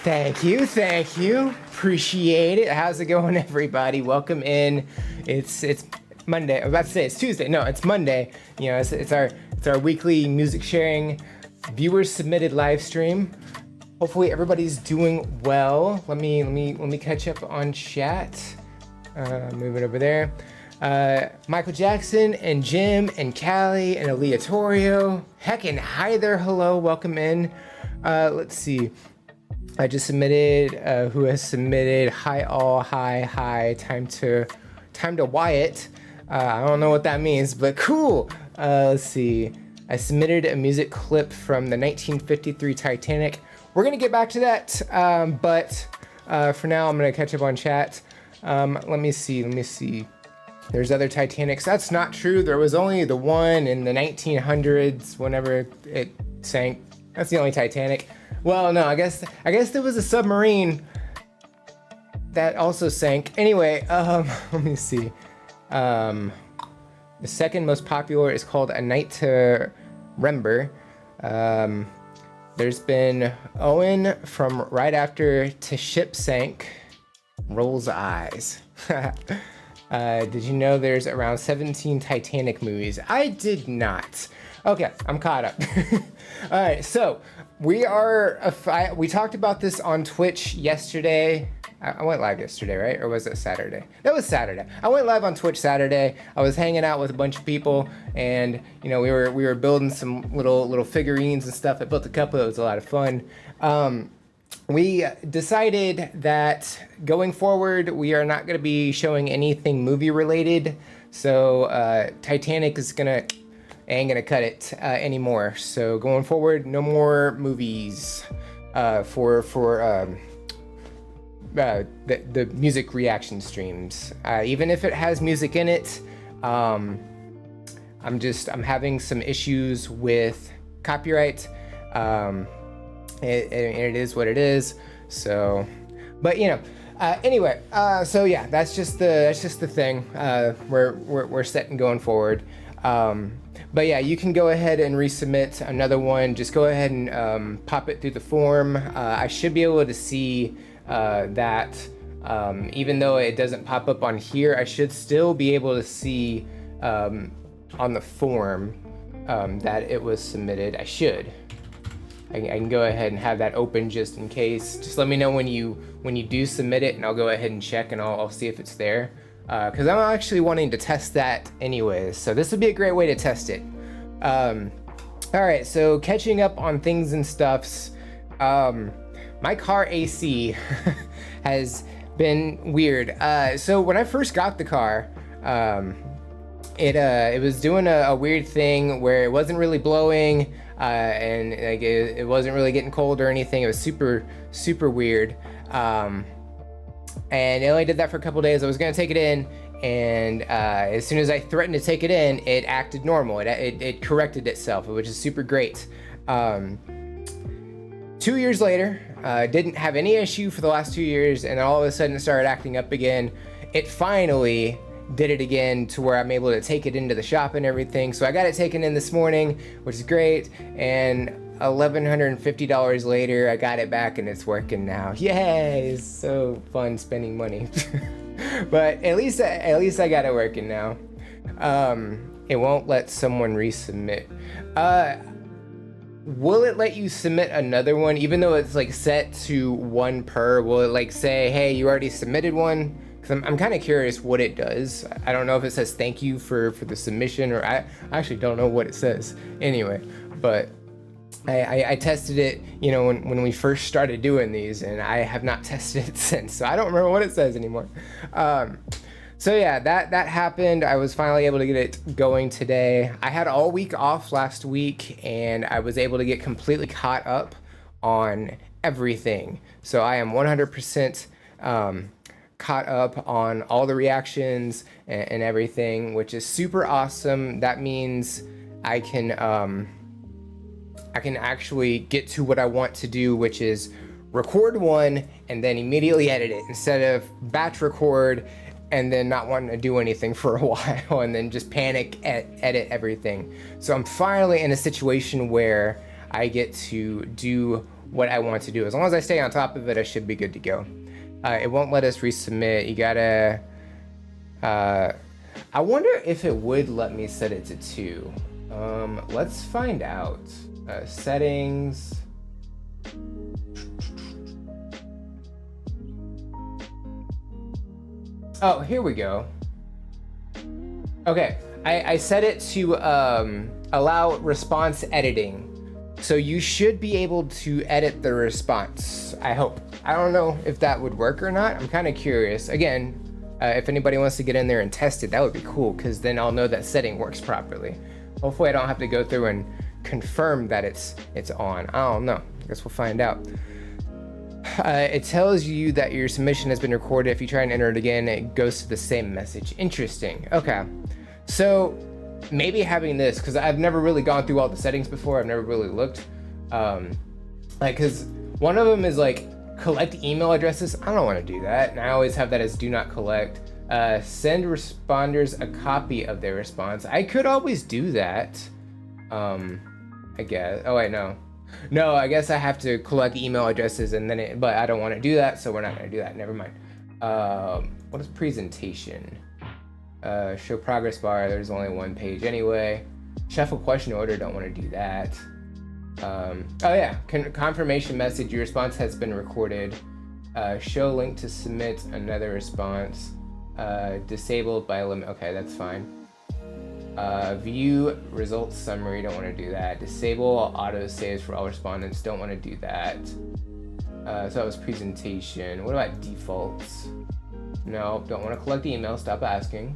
Thank you, thank you. Appreciate it. How's it going, everybody? Welcome in. It's Monday. I was about to say it's Tuesday. No, it's Monday. You know, it's our weekly music sharing, viewers submitted live stream. Hopefully everybody's doing well. Let me catch up on chat. Moving over there. Michael Jackson and Jim and Callie and Aaliyah Torrio. Heckin' hi there, hello, welcome in. Let's see. I just submitted, who has submitted? Hi all, hi, time to Wyatt. I don't know what that means, but cool. Let's see. I submitted a music clip from the 1953 Titanic. We're gonna get back to that, but for now I'm gonna catch up on chat. Let me see. There's other Titanics. That's not true. There was only the one in the 1900s whenever it sank. That's the only Titanic. Well, no, I guess there was a submarine that also sank. Anyway, let me see. The second most popular is called A Night to Remember. There's been Owen from Right After to Ship Sank. Rolls eyes. Did you know there's around 17 Titanic movies? I did not. Okay, I'm caught up. All right, so we talked about this on Twitch yesterday. I went live yesterday, right? Or was it Saturday? That was Saturday. I went live on Twitch Saturday. I was hanging out with a bunch of people, and you know we were building some little figurines and stuff. I built a couple. It was a lot of fun. We decided that going forward, we are not going to be showing anything movie related. So Titanic ain't gonna cut it anymore. So going forward, no more movies for the music reaction streams. Even if it has music in it, I'm having some issues with copyright. It is what it is. So, but you know, anyway, so yeah, that's just the thing. We're set and going forward. But yeah, you can go ahead and resubmit another one. Just go ahead and pop it through the form. I should be able to see that even though it doesn't pop up on here, I should still be able to see on the form that it was submitted. I can go ahead and have that open just in case. Just let me know when you do submit it, and I'll go ahead and check, and I'll see if it's there. Because I'm actually wanting to test that anyways, so this would be a great way to test it. Alright, so catching up on things and stuffs. My car AC has been weird. So when I first got the car, it was doing a weird thing where it wasn't really blowing, and like it wasn't really getting cold or anything. It was super weird. And it only did that for a couple days. I was gonna take it in, and as soon as I threatened to take it in, it acted normal. It corrected itself, which is super great. 2 years later, didn't have any issue for the last 2 years, and all of a sudden it started acting up again. It finally did it again to where I'm able to take it into the shop and everything. So I got it taken in this morning, which is great, and $1,150 later, I got it back and it's working now. Yay! It's so fun spending money. But at least I got it working now. It won't let someone resubmit. Will it let you submit another one, even though it's like set to one per? Will it like say, hey, you already submitted one? Because I'm kind of curious what it does. I don't know if it says thank you for the submission, or I actually don't know what it says. Anyway, but I tested it, you know, when we first started doing these, and I have not tested it since, so I don't remember what it says anymore. So yeah, that happened. I was finally able to get it going today. I had all week off last week, and I was able to get completely caught up on everything. So I am 100% caught up on all the reactions and everything, which is super awesome. That means I can actually get to what I want to do, which is record one and then immediately edit it, instead of batch record and then not wanting to do anything for a while and then just panic edit everything. So I'm finally in a situation where I get to do what I want to do. As long as I stay on top of it, I should be good to go. It won't let us resubmit. You gotta, I wonder if it would let me set it to 2. Let's find out. Settings. Oh, here we go. Okay, I set it to allow response editing. So you should be able to edit the response, I hope. I don't know if that would work or not. I'm kind of curious. Again, if anybody wants to get in there and test it, that would be cool, because then I'll know that setting works properly. Hopefully I don't have to go through and confirm that it's on. I don't know. I guess we'll find out. It tells you that your submission has been recorded. If you try and enter it again, it goes to the same message. Interesting. Okay. So maybe having this, because I've never really gone through all the settings before. I've never really looked. Because one of them is like collect email addresses. I don't want to do that. And I always have that as do not collect. Send responders a copy of their response. I could always do that. I guess. Oh wait, no. No, I guess I have to collect email addresses and then but I don't want to do that, so we're not going to do that. Never mind. What is presentation? Show progress bar. There's only one page anyway. Shuffle question order. Don't want to do that. Oh yeah, confirmation message. Your response has been recorded. Show link to submit another response. Disabled by limit. Okay, that's fine. View results summary. Don't want to do that. Disable auto saves for all respondents. Don't want to do that. So that was presentation. What about defaults? No, don't want to collect email. Stop asking.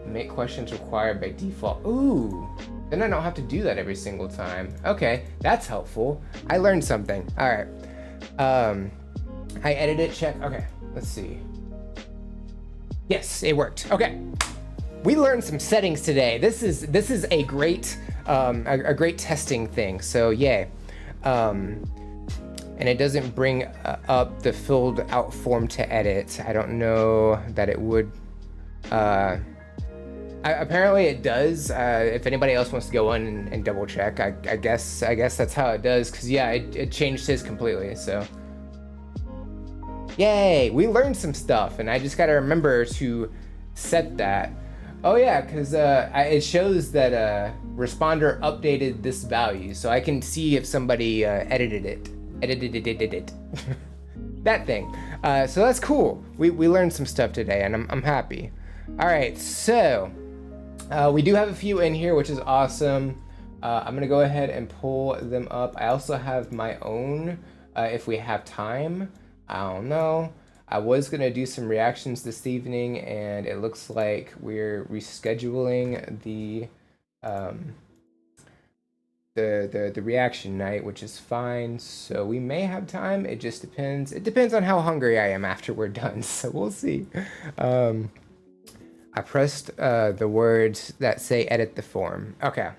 Make questions required by default. Ooh, then I don't have to do that every single time. Okay, that's helpful. I learned something. All right. I edited it. Check. Okay, let's see. Yes, it worked. Okay. We learned some settings today. This is a great great testing thing. So yay. And it doesn't bring up the filled out form to edit. I don't know that it would. Apparently it does. If anybody else wants to go in and double check, I guess that's how it does. Cause yeah, it changed his completely. So yay, we learned some stuff, and I just gotta remember to set that. Oh yeah, because it shows that responder updated this value, so I can see if somebody edited it. That thing. So that's cool. We learned some stuff today, and I'm happy. All right, so we do have a few in here, which is awesome. I'm gonna go ahead and pull them up. I also have my own if we have time. I don't know. I was gonna do some reactions this evening, and it looks like we're rescheduling the reaction night, which is fine. So we may have time. It just depends. It depends on how hungry I am after we're done. So we'll see. I pressed the words that say edit the form. Okay.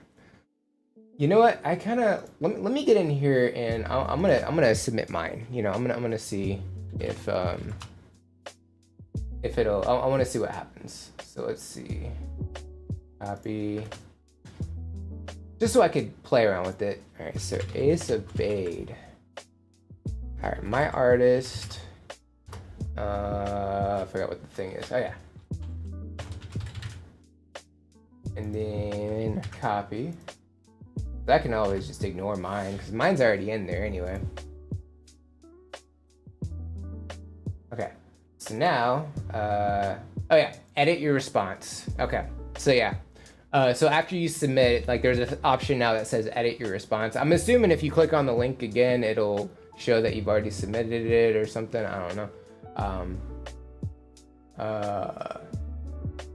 You know what? I kind of let me get in here, and I'm gonna submit mine. You know, I'm gonna see if it'll. I want to see what happens. So let's see. Copy. Just so I could play around with it. All right. So Ace Obeyed. All right. My artist. I forgot what the thing is. Oh yeah. And then copy. I can always just ignore mine because mine's already in there anyway. Okay, so now, oh yeah, edit your response. Okay, so yeah. So after you submit, like there's an option now that says edit your response. I'm assuming if you click on the link again, it'll show that you've already submitted it or something. I don't know.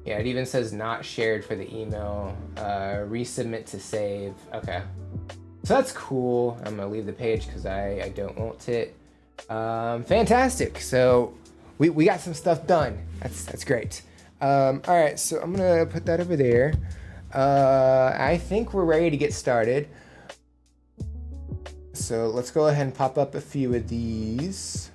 Yeah, it even says not shared for the email. Resubmit to save. Okay, so that's cool. I'm gonna leave the page because I don't want it. Fantastic. So we got some stuff done. That's great. All right, so I'm gonna put that over there. I think we're ready to get started. So let's go ahead and pop up a few of these.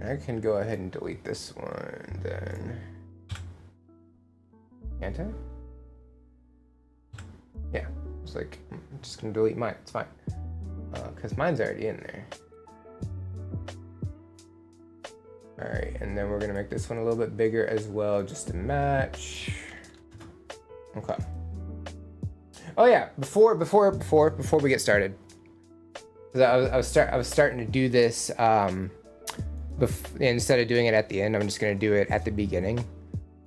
All I can go ahead and delete this one then. Can't I? Yeah, it's like, I'm just gonna delete mine, it's fine. Cause mine's already in there. All right, and then we're gonna make this one a little bit bigger as well, just to match. Okay. Oh yeah, before we get started, because I was starting to do this. Instead of doing it at the end, I'm just gonna do it at the beginning.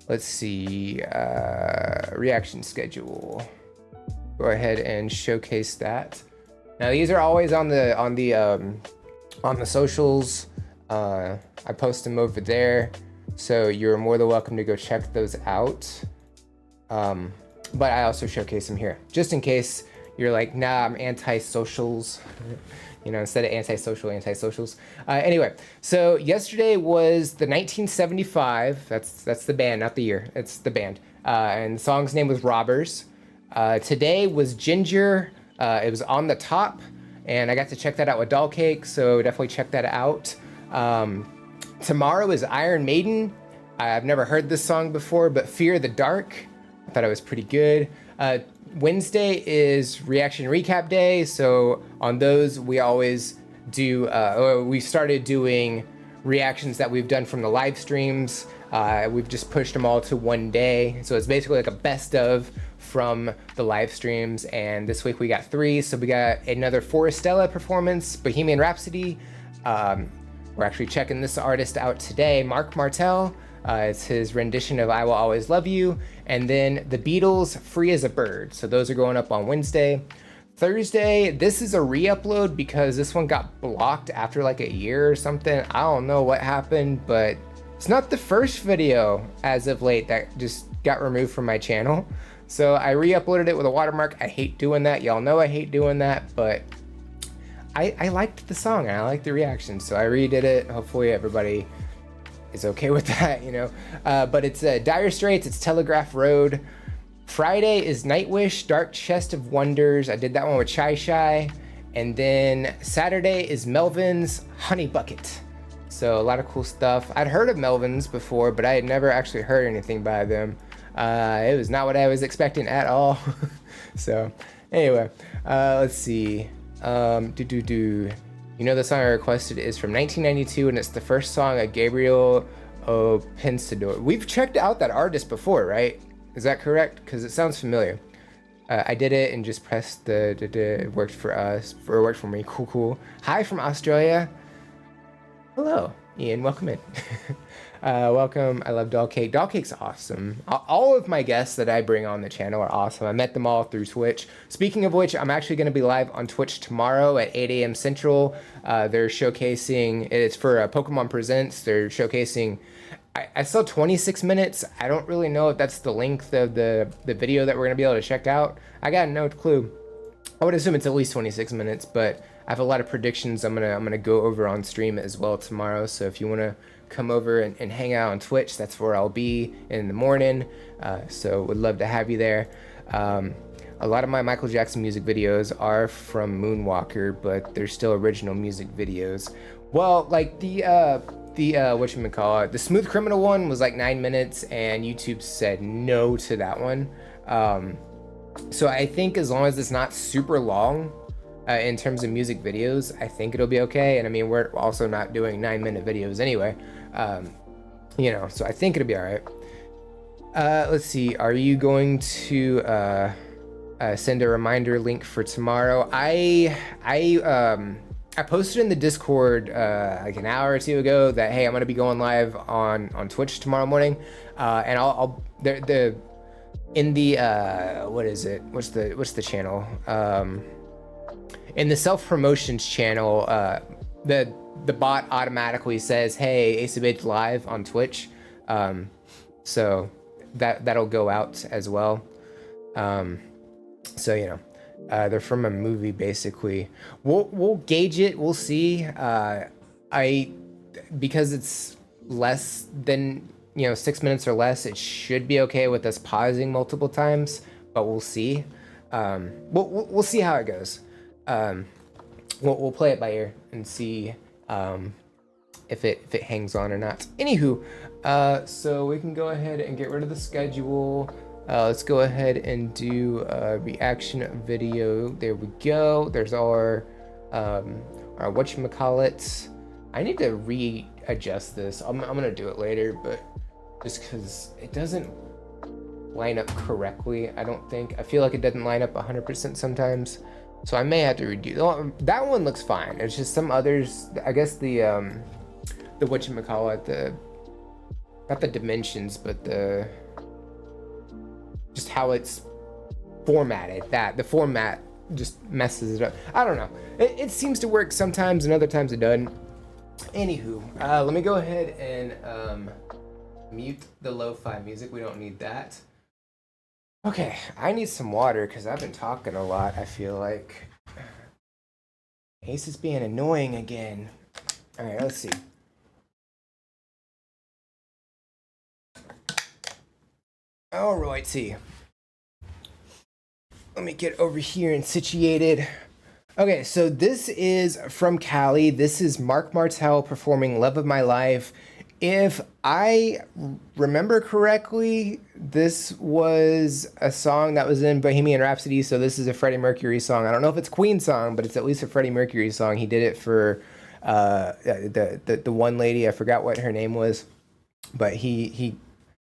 Let's see, reaction schedule. Go ahead and showcase that. Now these are always on the socials. I post them over there, so you're more than welcome to go check those out. But I also showcase them here, just in case you're like, nah, I'm anti-socials. You know, instead of anti-socials. Anyway, so yesterday was the 1975. That's the band, not the year. It's the band. And the song's name was Robbers. Today was Ginger. It was On the Top, and I got to check that out with Doll Cake, so definitely check that out. Tomorrow is Iron Maiden. I've never heard this song before, but Fear the Dark. I thought it was pretty good. Wednesday is Reaction Recap Day, so on those we always do, we started doing reactions that we've done from the live streams. We've just pushed them all to one day, so it's basically like a best of from the live streams, and this week we got 3, so we got another Forestella performance, Bohemian Rhapsody. We're actually checking this artist out today, Mark Martel. It's his rendition of I Will Always Love You. And then the Beatles, Free as a Bird. So those are going up on Wednesday. Thursday, this is a re-upload because this one got blocked after like a year or something. I don't know what happened, but it's not the first video as of late that just got removed from my channel. So I re-uploaded it with a watermark. I hate doing that. Y'all know I hate doing that, but I liked the song and I liked the reaction. So I redid it. Hopefully everybody is okay with that, you know. But it's Dire Straits, it's Telegraph Road. Friday is Nightwish, Dark Chest of Wonders. I did that one with Chai Chai. And then Saturday is Melvin's Honey Bucket. So a lot of cool stuff. I'd heard of Melvin's before, but I had never actually heard anything by them. It was not what I was expecting at all. So anyway, let's see. You know, the song I requested is from 1992, and it's the first song of Gabriel O. Pensador. We've checked out that artist before, right? Is that correct? Because it sounds familiar. I did it and just pressed the it worked for us, or it worked for me. Cool. Hi from Australia. Hello, Ian. Welcome in. Welcome. I love Doll Cake. Doll Cake's awesome. All of my guests that I bring on the channel are awesome. I met them all through Twitch. Speaking of which, I'm actually going to be live on Twitch tomorrow at 8 a.m. Central. They're showcasing, it's for Pokemon Presents. They're showcasing, I saw 26 minutes. I don't really know if that's the length of the video that we're going to be able to check out. I got no clue. I would assume it's at least 26 minutes, but I have a lot of predictions I'm gonna go over on stream as well tomorrow. So if you want to come over and hang out on Twitch, that's where I'll be in the morning. So would love to have you there. A lot of my Michael Jackson music videos are from Moonwalker, but they're still original music videos. Well, like the whatchamacallit, the Smooth Criminal one was like 9 minutes, and YouTube said no to that one. So I think as long as it's not super long in terms of music videos, I think it'll be okay. And I mean, we're also not doing 9-minute videos anyway, you know, so I think it'll be all right. Let's see, are you going to send a reminder link for tomorrow? I posted in the Discord like an hour or two ago that, hey, I'm gonna be going live on Twitch tomorrow morning, and I'll in the what is it? What's the channel? In the self-promotions channel, the bot automatically says, hey, Ace of Base live on Twitch. So that'll go out as well. So, you know, they're from a movie basically. We'll gauge it, we'll see. Because it's less than, you know, 6 minutes or less, it should be okay with us pausing multiple times, but we'll see. We'll see how it goes. We'll play it by ear and see if it hangs on or not. Anywho, so we can go ahead and get rid of the schedule. Let's go ahead and do a reaction video. There we go. There's our whatchamacallit. I need to readjust this. I'm gonna do it later, but just because it doesn't line up correctly, I don't think. I feel like it doesn't line up 100% sometimes, so I may have to redo. That one looks fine. It's just some others. I guess the whatchamacallit, the not the dimensions, but the just how it's formatted. That the format just messes it up. I don't know. It seems to work sometimes, and other times it doesn't. Anywho, let me go ahead and mute the lo-fi music. We don't need that. Okay, I need some water because I've been talking a lot, I feel like. Ace is being annoying again. All right, let's see. All righty. Let me get over here and situated. Okay, so this is from Cali. This is Marc Martel performing Love of My Life. If I remember correctly, this was a song that was in Bohemian Rhapsody, so this is a Freddie Mercury song. I don't know if it's Queen song, but it's at least a Freddie Mercury song. He did it for the one lady, I forgot what her name was, but he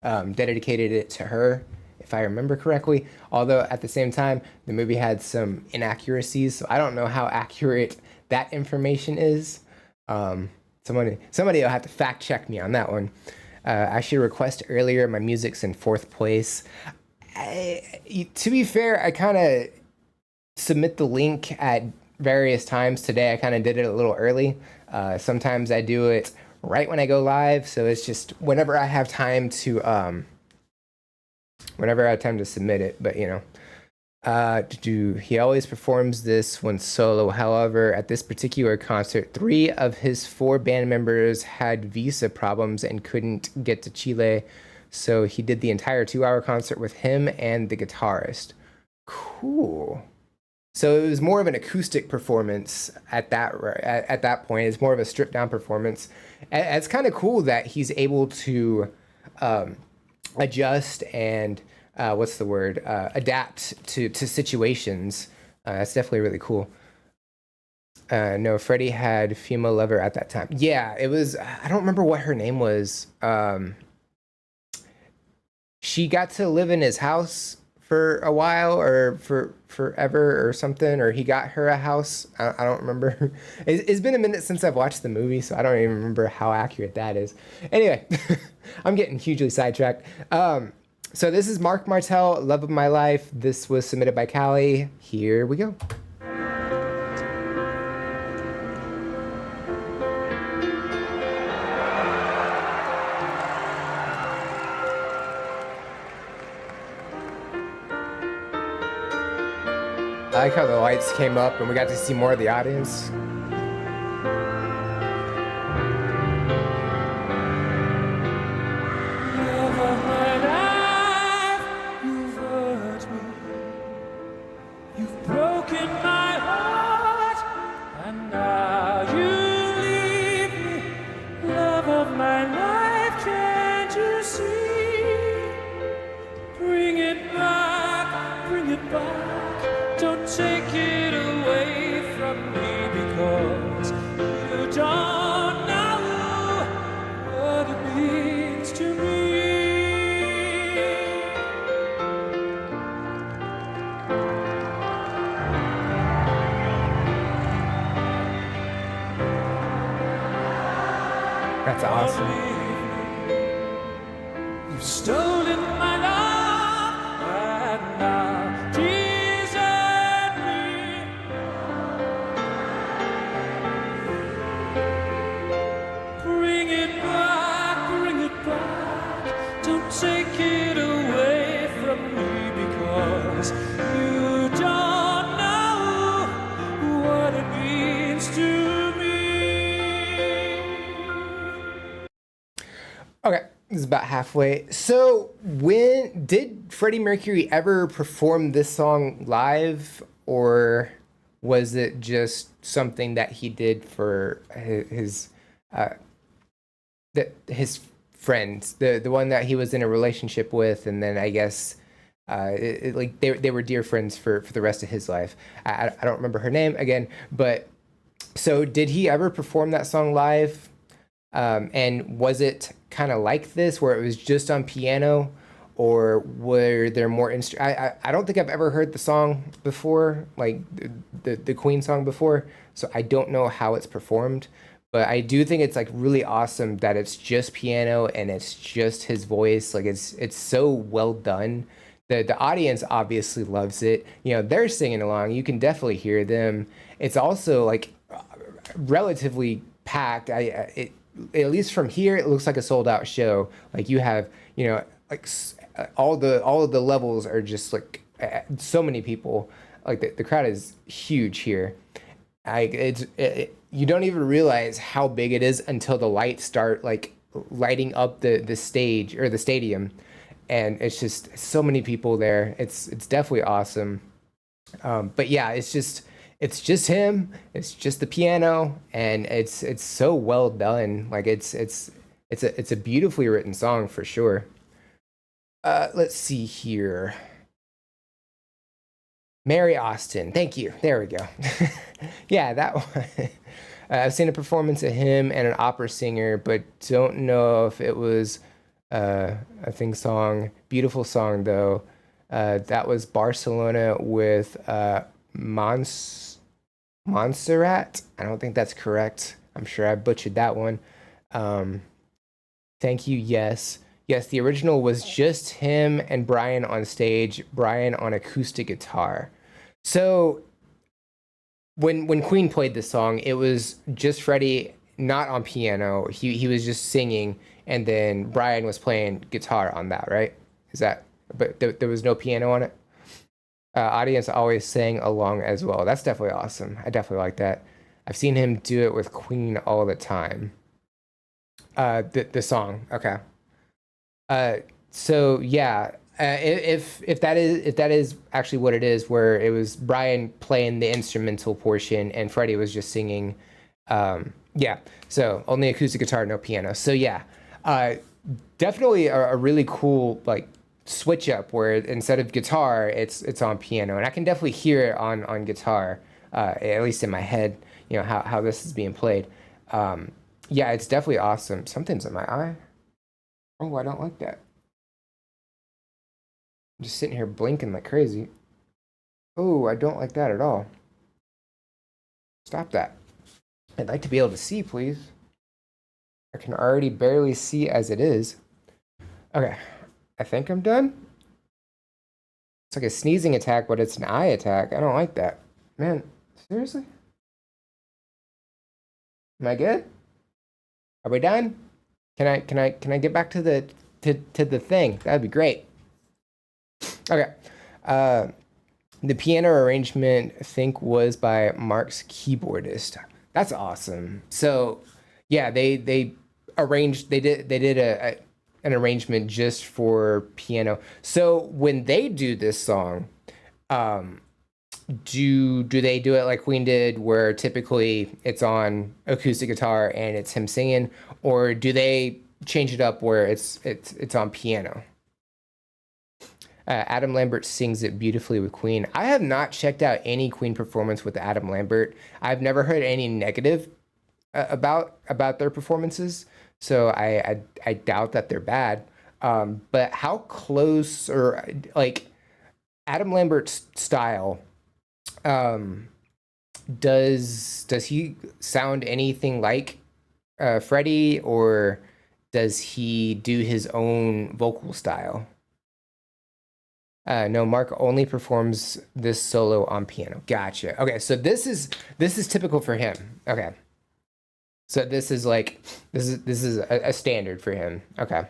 dedicated it to her, if I remember correctly. Although at the same time, the movie had some inaccuracies, so I don't know how accurate that information is. Somebody will have to fact check me on that one. I should request earlier. My music's in 4th place. To be fair, I kind of submit the link at various times. Today, I kind of did it a little early. Sometimes I do it right when I go live, so it's just whenever I have time to submit it. But you know. He always performs this when solo. However, at this particular concert, 3 of his 4 band members had visa problems and couldn't get to Chile, so he did the entire 2-hour concert with him and the guitarist. Cool. So it was more of an acoustic performance at that point. It's more of a stripped down performance. It's kind of cool that he's able to adjust and adapt to situations. That's definitely really cool. No, Freddie had female lover at that time. Yeah, it was, I don't remember what her name was. She got to live in his house for a while, or for forever or something, or he got her a house. I don't remember. It's been a minute since I've watched the movie, so I don't even remember how accurate that is. Anyway, I'm getting hugely sidetracked. So this is Marc Martel, Love of My Life. This was submitted by Cali. Here we go. I like how the lights came up and we got to see more of the audience. That's awesome. You've stolen my love and now desert me. Bring it back. Don't take it away from me, because you don't know what it means to me. Okay, this is about halfway. So, when did Freddie Mercury ever perform this song live, or was it just something that he did for his his friends, the one that he was in a relationship with, and then I guess like they were dear friends for the rest of his life. I don't remember her name again, but so did he ever perform that song live? And was it kind of like this, where it was just on piano, or were there more I don't think I've ever heard the song before, like the Queen song before, so I don't know how it's performed. But I do think it's like really awesome that it's just piano and it's just his voice. Like it's so well done. The audience obviously loves it. You know, they're singing along. You can definitely hear them. It's also like relatively packed. At least from here, it looks like a sold out show. Like you have, you know, like all of the levels are just like so many people. Like the crowd is huge here. You don't even realize how big it is until the lights start like lighting up the stage or the stadium, and it's just so many people there. It's definitely awesome. But yeah, it's just him. It's just the piano, and it's so well done. Like it's a beautifully written song for sure. Let's see here. Mary Austin. Thank you. There we go. Yeah, that one. I've seen a performance of him and an opera singer, but don't know if it was a thing song. Beautiful song though. That was Barcelona with Montserrat. I don't think that's correct. I'm sure I butchered that one. Thank you. Yes. Yes, the original was just him and Brian on stage, Brian on acoustic guitar. So when Queen played this song, it was just Freddie, not on piano. He was just singing, and then Brian was playing guitar on that, right? Is that? But there was no piano on it. Audience always sang along as well. That's definitely awesome. I definitely like that. I've seen him do it with Queen all the time. The song, okay. So yeah, if that is actually what it is, where it was Brian playing the instrumental portion and Freddie was just singing, yeah. So only acoustic guitar, no piano. So yeah, definitely a really cool like switch up where instead of guitar, it's on piano, and I can definitely hear it on guitar, at least in my head. You know how this is being played. Yeah, it's definitely awesome. Something's in my eye. Oh, I don't like that. I'm just sitting here blinking like crazy. Oh, I don't like that at all. Stop that. I'd like to be able to see, please. I can already barely see as it is. Okay, I think I'm done. It's like a sneezing attack, but it's an eye attack. I don't like that. Man, seriously? Am I good? Are we done? Can I get back to the thing? That'd be great. Okay. The piano arrangement, I think, was by Mark's keyboardist. That's awesome. So, yeah, they arranged. They did an arrangement just for piano. So when they do this song, do they do it like Queen did, where typically it's on acoustic guitar and it's him singing, or do they change it up where it's on piano? Adam Lambert sings it beautifully with Queen. I have not checked out any Queen performance with Adam Lambert. I've never heard any negative about their performances, so I doubt that they're bad. But how close, or like Adam Lambert's style, does he sound anything like Freddie, or does he do his own vocal style? No, Mark only performs this solo on piano. Gotcha. Okay, so this is typical for him. Okay, so this is a standard for him. Okay,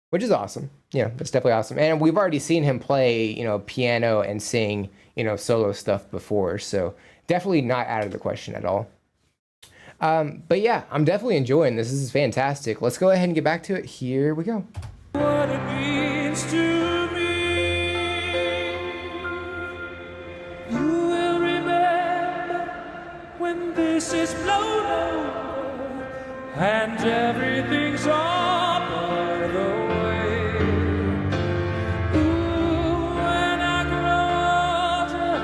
which is awesome. Yeah, that's definitely awesome. And we've already seen him play, piano and sing, solo stuff before. So definitely not out of the question at all. But yeah, I'm definitely enjoying this. This is fantastic. Let's go ahead and get back to it. Here we go. What it means to me. You will remember when this is blown over and everything's all by the way. Ooh, when I grow older,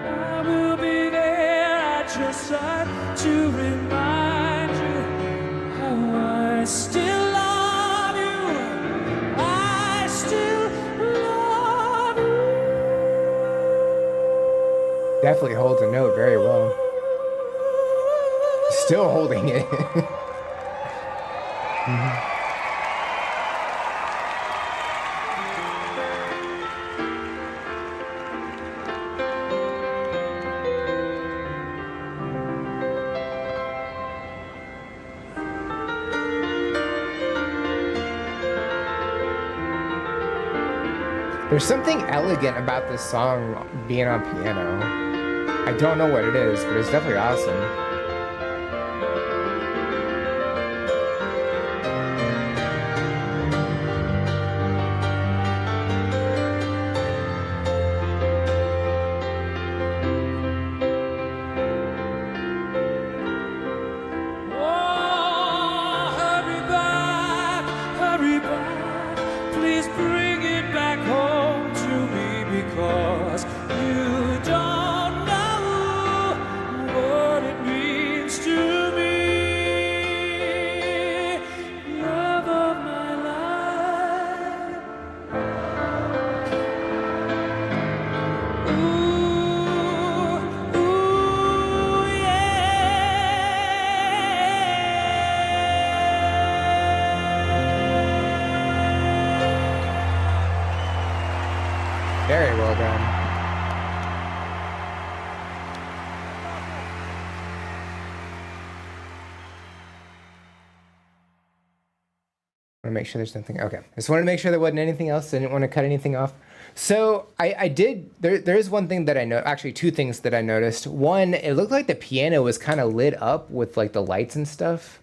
I will be there at your side to remind you how I still love you. I still love you. Definitely holds a note very well. Still holding it. There's something elegant about this song being on piano. I don't know what it is, but it's definitely awesome. Oh, hurry back, please bring it back home to me because you don't know what it means to me. Love of my life. Ooh, ooh, yeah. Very well done. I want to make sure there's nothing. Okay. I just wanted to make sure there wasn't anything else. I didn't want to cut anything off. So I did. There is one thing that I know. Actually, two things that I noticed. One, it looked like the piano was kind of lit up with like the lights and stuff.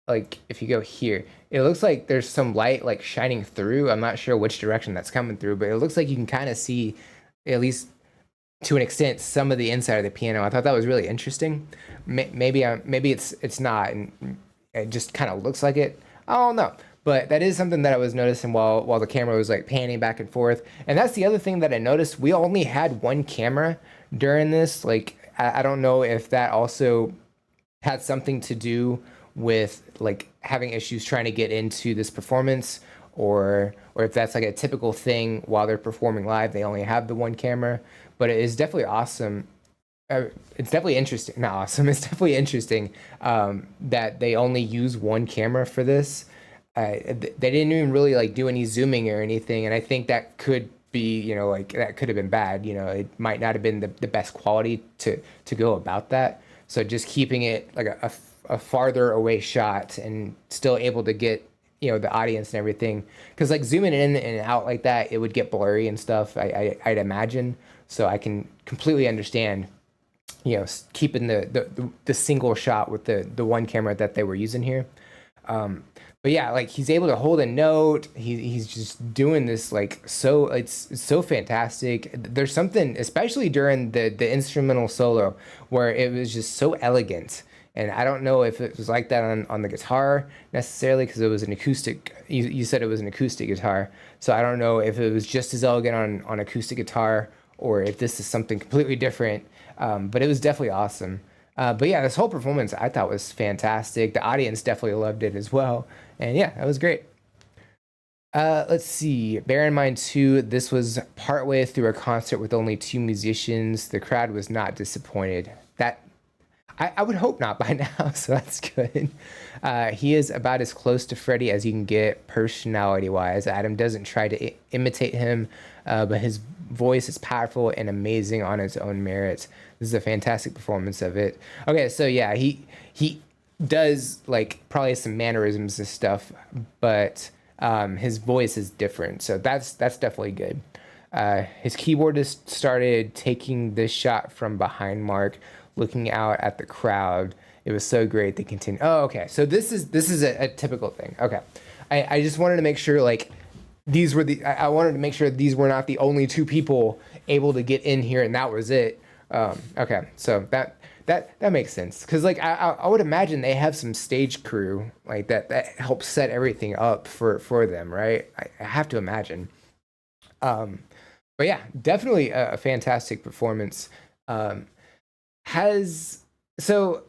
Like if you go here, it looks like there's some light like shining through. I'm not sure which direction that's coming through, but it looks like you can kind of see, at least to an extent, some of the inside of the piano. I thought that was really interesting. Maybe it's not, and it just kind of looks like it. I don't know, but that is something that I was noticing while the camera was like panning back and forth. And that's the other thing that I noticed. We only had one camera during this. Like I don't know if that also had something to do with like having issues trying to get into this performance, or if that's like a typical thing while they're performing live, they only have the one camera. But it is definitely awesome. It's definitely interesting. Not awesome. It's definitely interesting that they only use one camera for this. They didn't even really like do any zooming or anything, and I think that could be, like that could have been bad. It might not have been the best quality to go about that. So just keeping it like a farther away shot and still able to get the audience and everything, because like zooming in and out like that, it would get blurry and stuff. I'd imagine. So I can completely understand keeping the single shot with the one camera that they were using here. But yeah, like he's able to hold a note. He's just doing this like so. It's so fantastic. There's something, especially during the instrumental solo, where it was just so elegant. And I don't know if it was like that on the guitar necessarily, because it was an acoustic. You said it was an acoustic guitar, so I don't know if it was just as elegant on acoustic guitar, or if this is something completely different. But it was definitely awesome. But yeah, this whole performance I thought was fantastic. The audience definitely loved it as well. And yeah, that was great. Let's see. Bear in mind too, this was partway through a concert with only 2 musicians. The crowd was not disappointed. That I would hope not by now, so that's good. He is about as close to Freddie as you can get personality-wise. Adam doesn't try to imitate him, but his voice is powerful and amazing on its own merits. This is a fantastic performance of it. Okay, so yeah, he does like probably some mannerisms and stuff, but his voice is different, so that's definitely good. His keyboardist started taking this shot from behind Mark, looking out at the crowd. It was so great. They continue. Oh, okay. So this is a typical thing. Okay, I just wanted to make sure like I wanted to make sure these were not the only 2 people able to get in here, and that was it. Okay, so that makes sense because like I would imagine they have some stage crew like that helps set everything up for them, right? I have to imagine. Um, but yeah, definitely a fantastic performance. Um, has so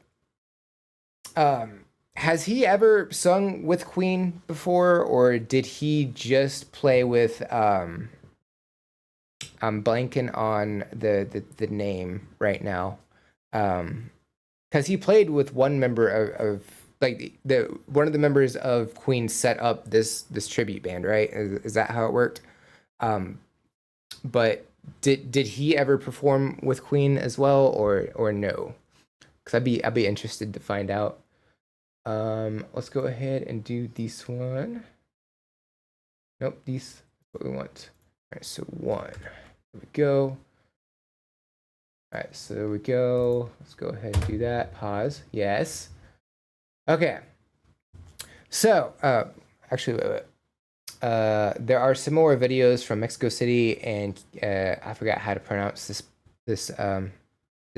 um, has he ever sung with Queen before, or did he just play with I'm blanking on the name right now. Because he played with one member of like the one of the members of Queen set up this tribute band, right? Is that how it worked? Um, but did he ever perform with Queen as well, or no? Because I'd be interested to find out. Let's go ahead and do this one. Nope, these what we want. All right, so one. There we go. All right, so there we go. Let's go ahead and do that. Pause. Yes. Okay. So, actually, wait, wait. There are similar videos from Mexico City and I forgot how to pronounce this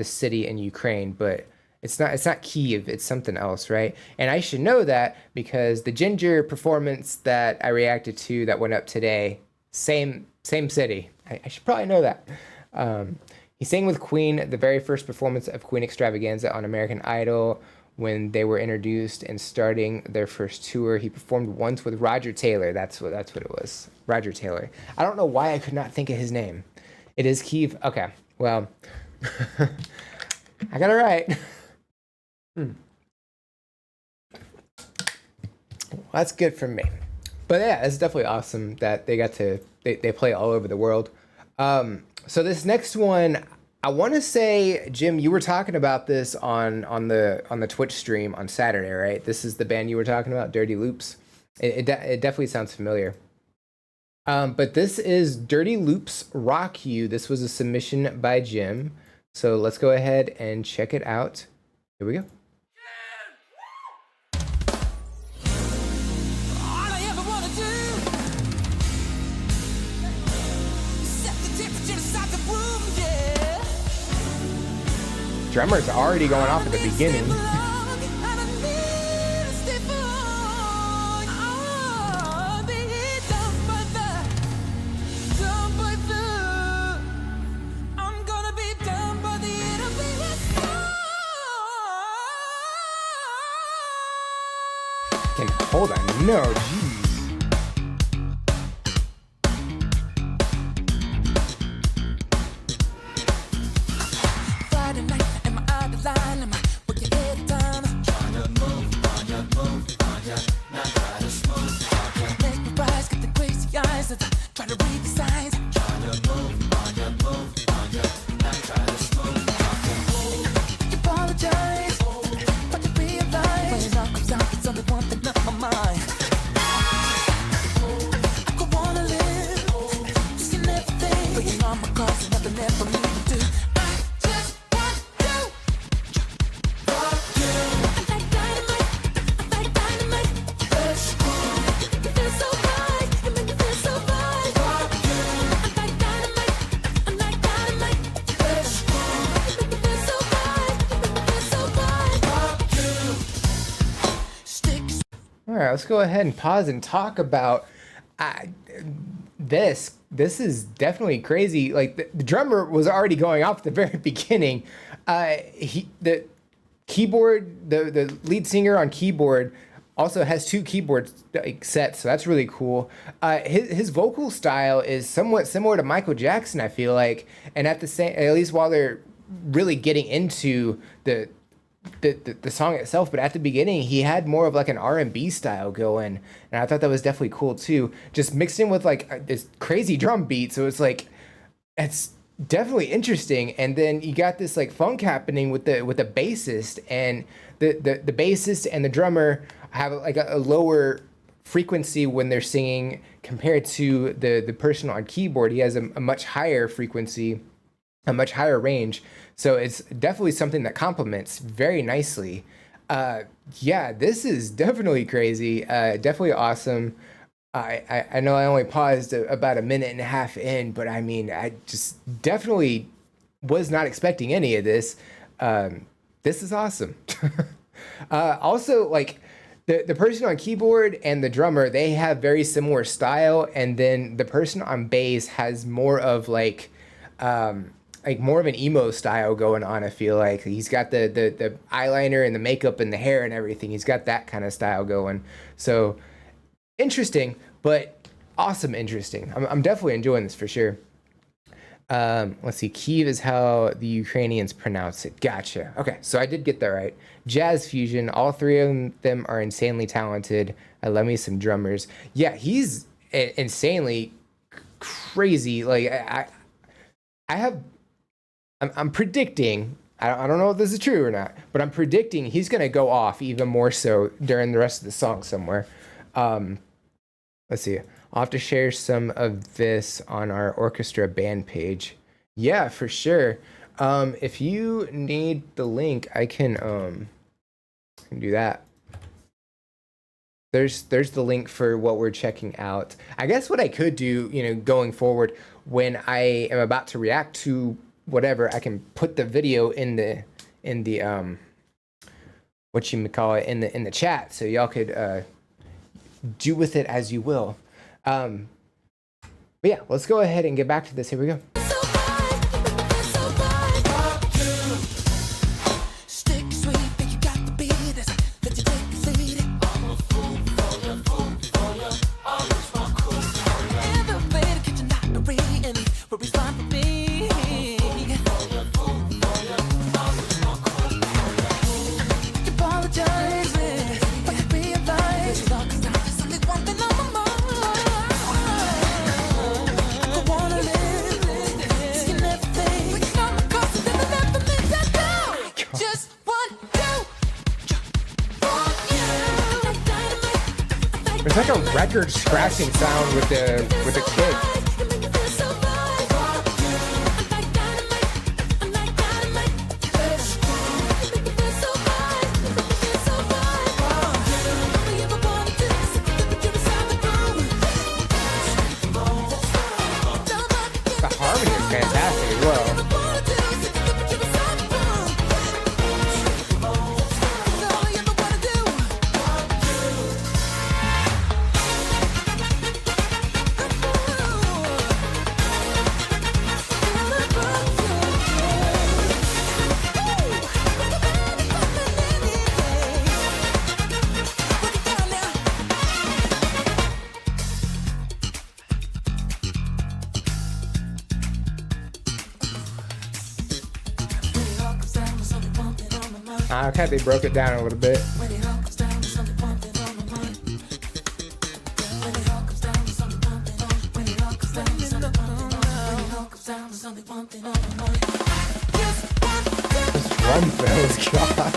city in Ukraine, but it's not Kiev, it's something else, right? And I should know that because the Ginger performance that I reacted to that went up today, same city. I should probably know that. He sang with Queen at the very first performance of Queen Extravaganza on American Idol when they were introduced and starting their first tour. He performed once with Roger Taylor. That's what it was. Roger Taylor. I don't know why I could not think of his name. It is Kiev. Okay. Well, I got it right. Well, that's good for me. But yeah, it's definitely awesome that they play all over the world. So this next one, I want to say, Jim, you were talking about this on the Twitch stream on Saturday, right? This is the band you were talking about, Dirty Loops. It definitely sounds familiar. But this is Dirty Loops Rock You. This was a submission by Jim. So let's go ahead and check it out. Here we go. Drummer's already going off at the beginning. Hold on, no, jeez. All right, let's go ahead and pause and talk about this. This is definitely crazy. Like the drummer was already going off at the very beginning. The keyboard, the lead singer on keyboard also has two keyboard like, sets, so that's really cool. His vocal style is somewhat similar to Michael Jackson, I feel like, and at least while they're really getting into the song itself, but at the beginning he had more of like an R&B style going, and I thought that was definitely cool too, just mixed in with like this crazy drum beat. So it's like it's definitely interesting. And then you got this like funk happening with the bassist, and the bassist and the drummer have like a lower frequency when they're singing compared to the person on keyboard. He has a much higher frequency, a much higher range. So it's definitely something that complements very nicely. Yeah, this is definitely crazy. Definitely awesome. I know I only paused about a minute and a half in, but I mean, I just definitely was not expecting any of this. This is awesome. Also, like the person on keyboard and the drummer, they have very similar style, and then the person on bass has more of like more of an emo style going on. I feel like he's got the eyeliner and the makeup and the hair and everything. He's got that kind of style going. So interesting, but awesome interesting. I'm definitely enjoying this for sure. Let's see. Kiev is how the Ukrainians pronounce it. Gotcha. Okay, so I did get that right. Jazz fusion. All three of them are insanely talented. I love me some drummers. Yeah, he's insanely crazy. Like I'm predicting. I don't know if this is true or not, but I'm predicting he's gonna go off even more so during the rest of the song somewhere. Let's see. I'll have to share some of this on our orchestra band page. Yeah, for sure. If you need the link, I can do that. There's the link for what we're checking out. I guess what I could do, going forward, when I am about to react to whatever, I can put the video in the what you call it, in the chat, so y'all could do with it as you will. But yeah, let's go ahead and get back to this. Here we go. It's like a record scratching sound with the kick. The harmony is fantastic as well. Okay, they broke it down a little bit. This drum fills, God.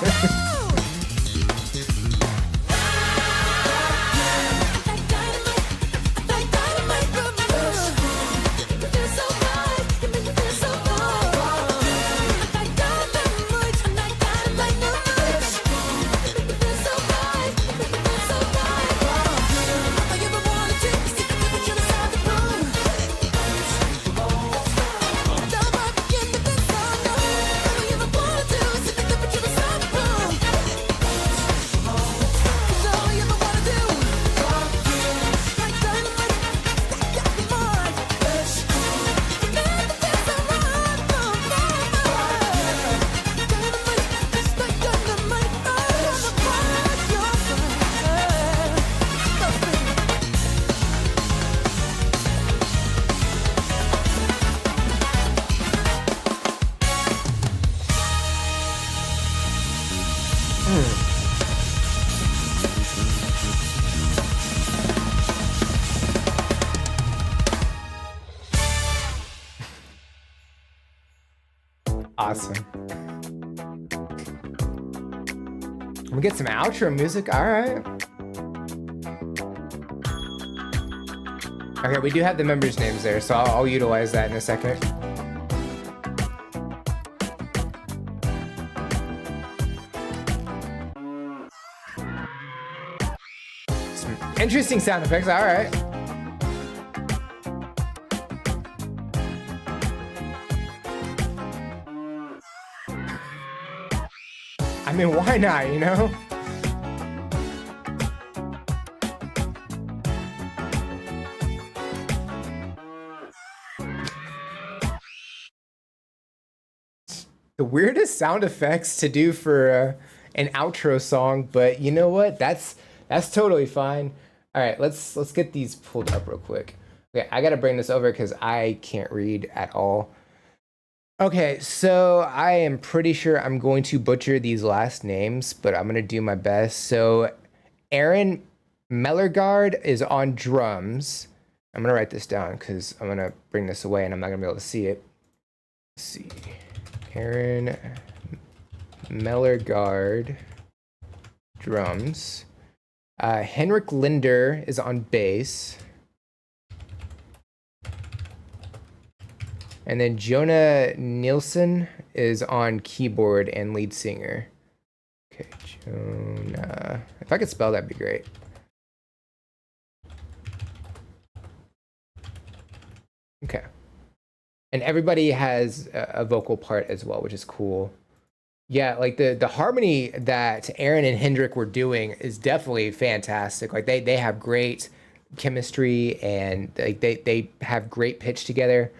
Awesome. We get some outro music. All right. Okay, we do have the members' names there, so I'll utilize that in a second. Some interesting sound effects. All right. I mean, why not, you know? The weirdest sound effects to do for an outro song, but you know what? That's totally fine. All right, let's get these pulled up real quick. Okay, I gotta bring this over because I can't read at all. Okay, so I am pretty sure I'm going to butcher these last names, but I'm gonna do my best. So Aaron Mellergard is on drums. I'm gonna write this down because I'm gonna bring this away and I'm not gonna be able to see it. Let's see. Aaron Mellergard, drums. Henrik Linder is on bass. And then Jonah Nielsen is on keyboard and lead singer. Okay, Jonah. If I could spell, that'd be great. Okay. And everybody has a vocal part as well, which is cool. Yeah, like the harmony that Aaron and Hendrik were doing is definitely fantastic. Like they have great chemistry and like they have great pitch together.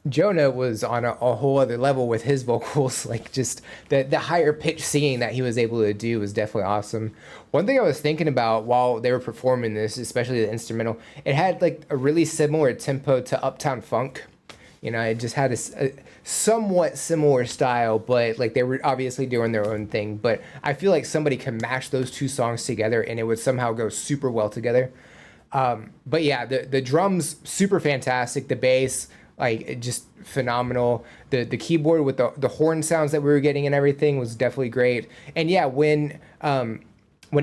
Jonah was on a whole other level with his vocals. Like just the higher pitch singing that he was able to do was definitely awesome. One thing I was thinking about while they were performing this, especially the instrumental, it had like a really similar tempo to Uptown Funk. You know, it just had a somewhat similar style, but like they were obviously doing their own thing. But I feel like somebody could mash those two songs together and it would somehow go super well together. But yeah, the drums super fantastic. The bass like just phenomenal. The keyboard with the horn sounds that we were getting and everything was definitely great. And yeah, when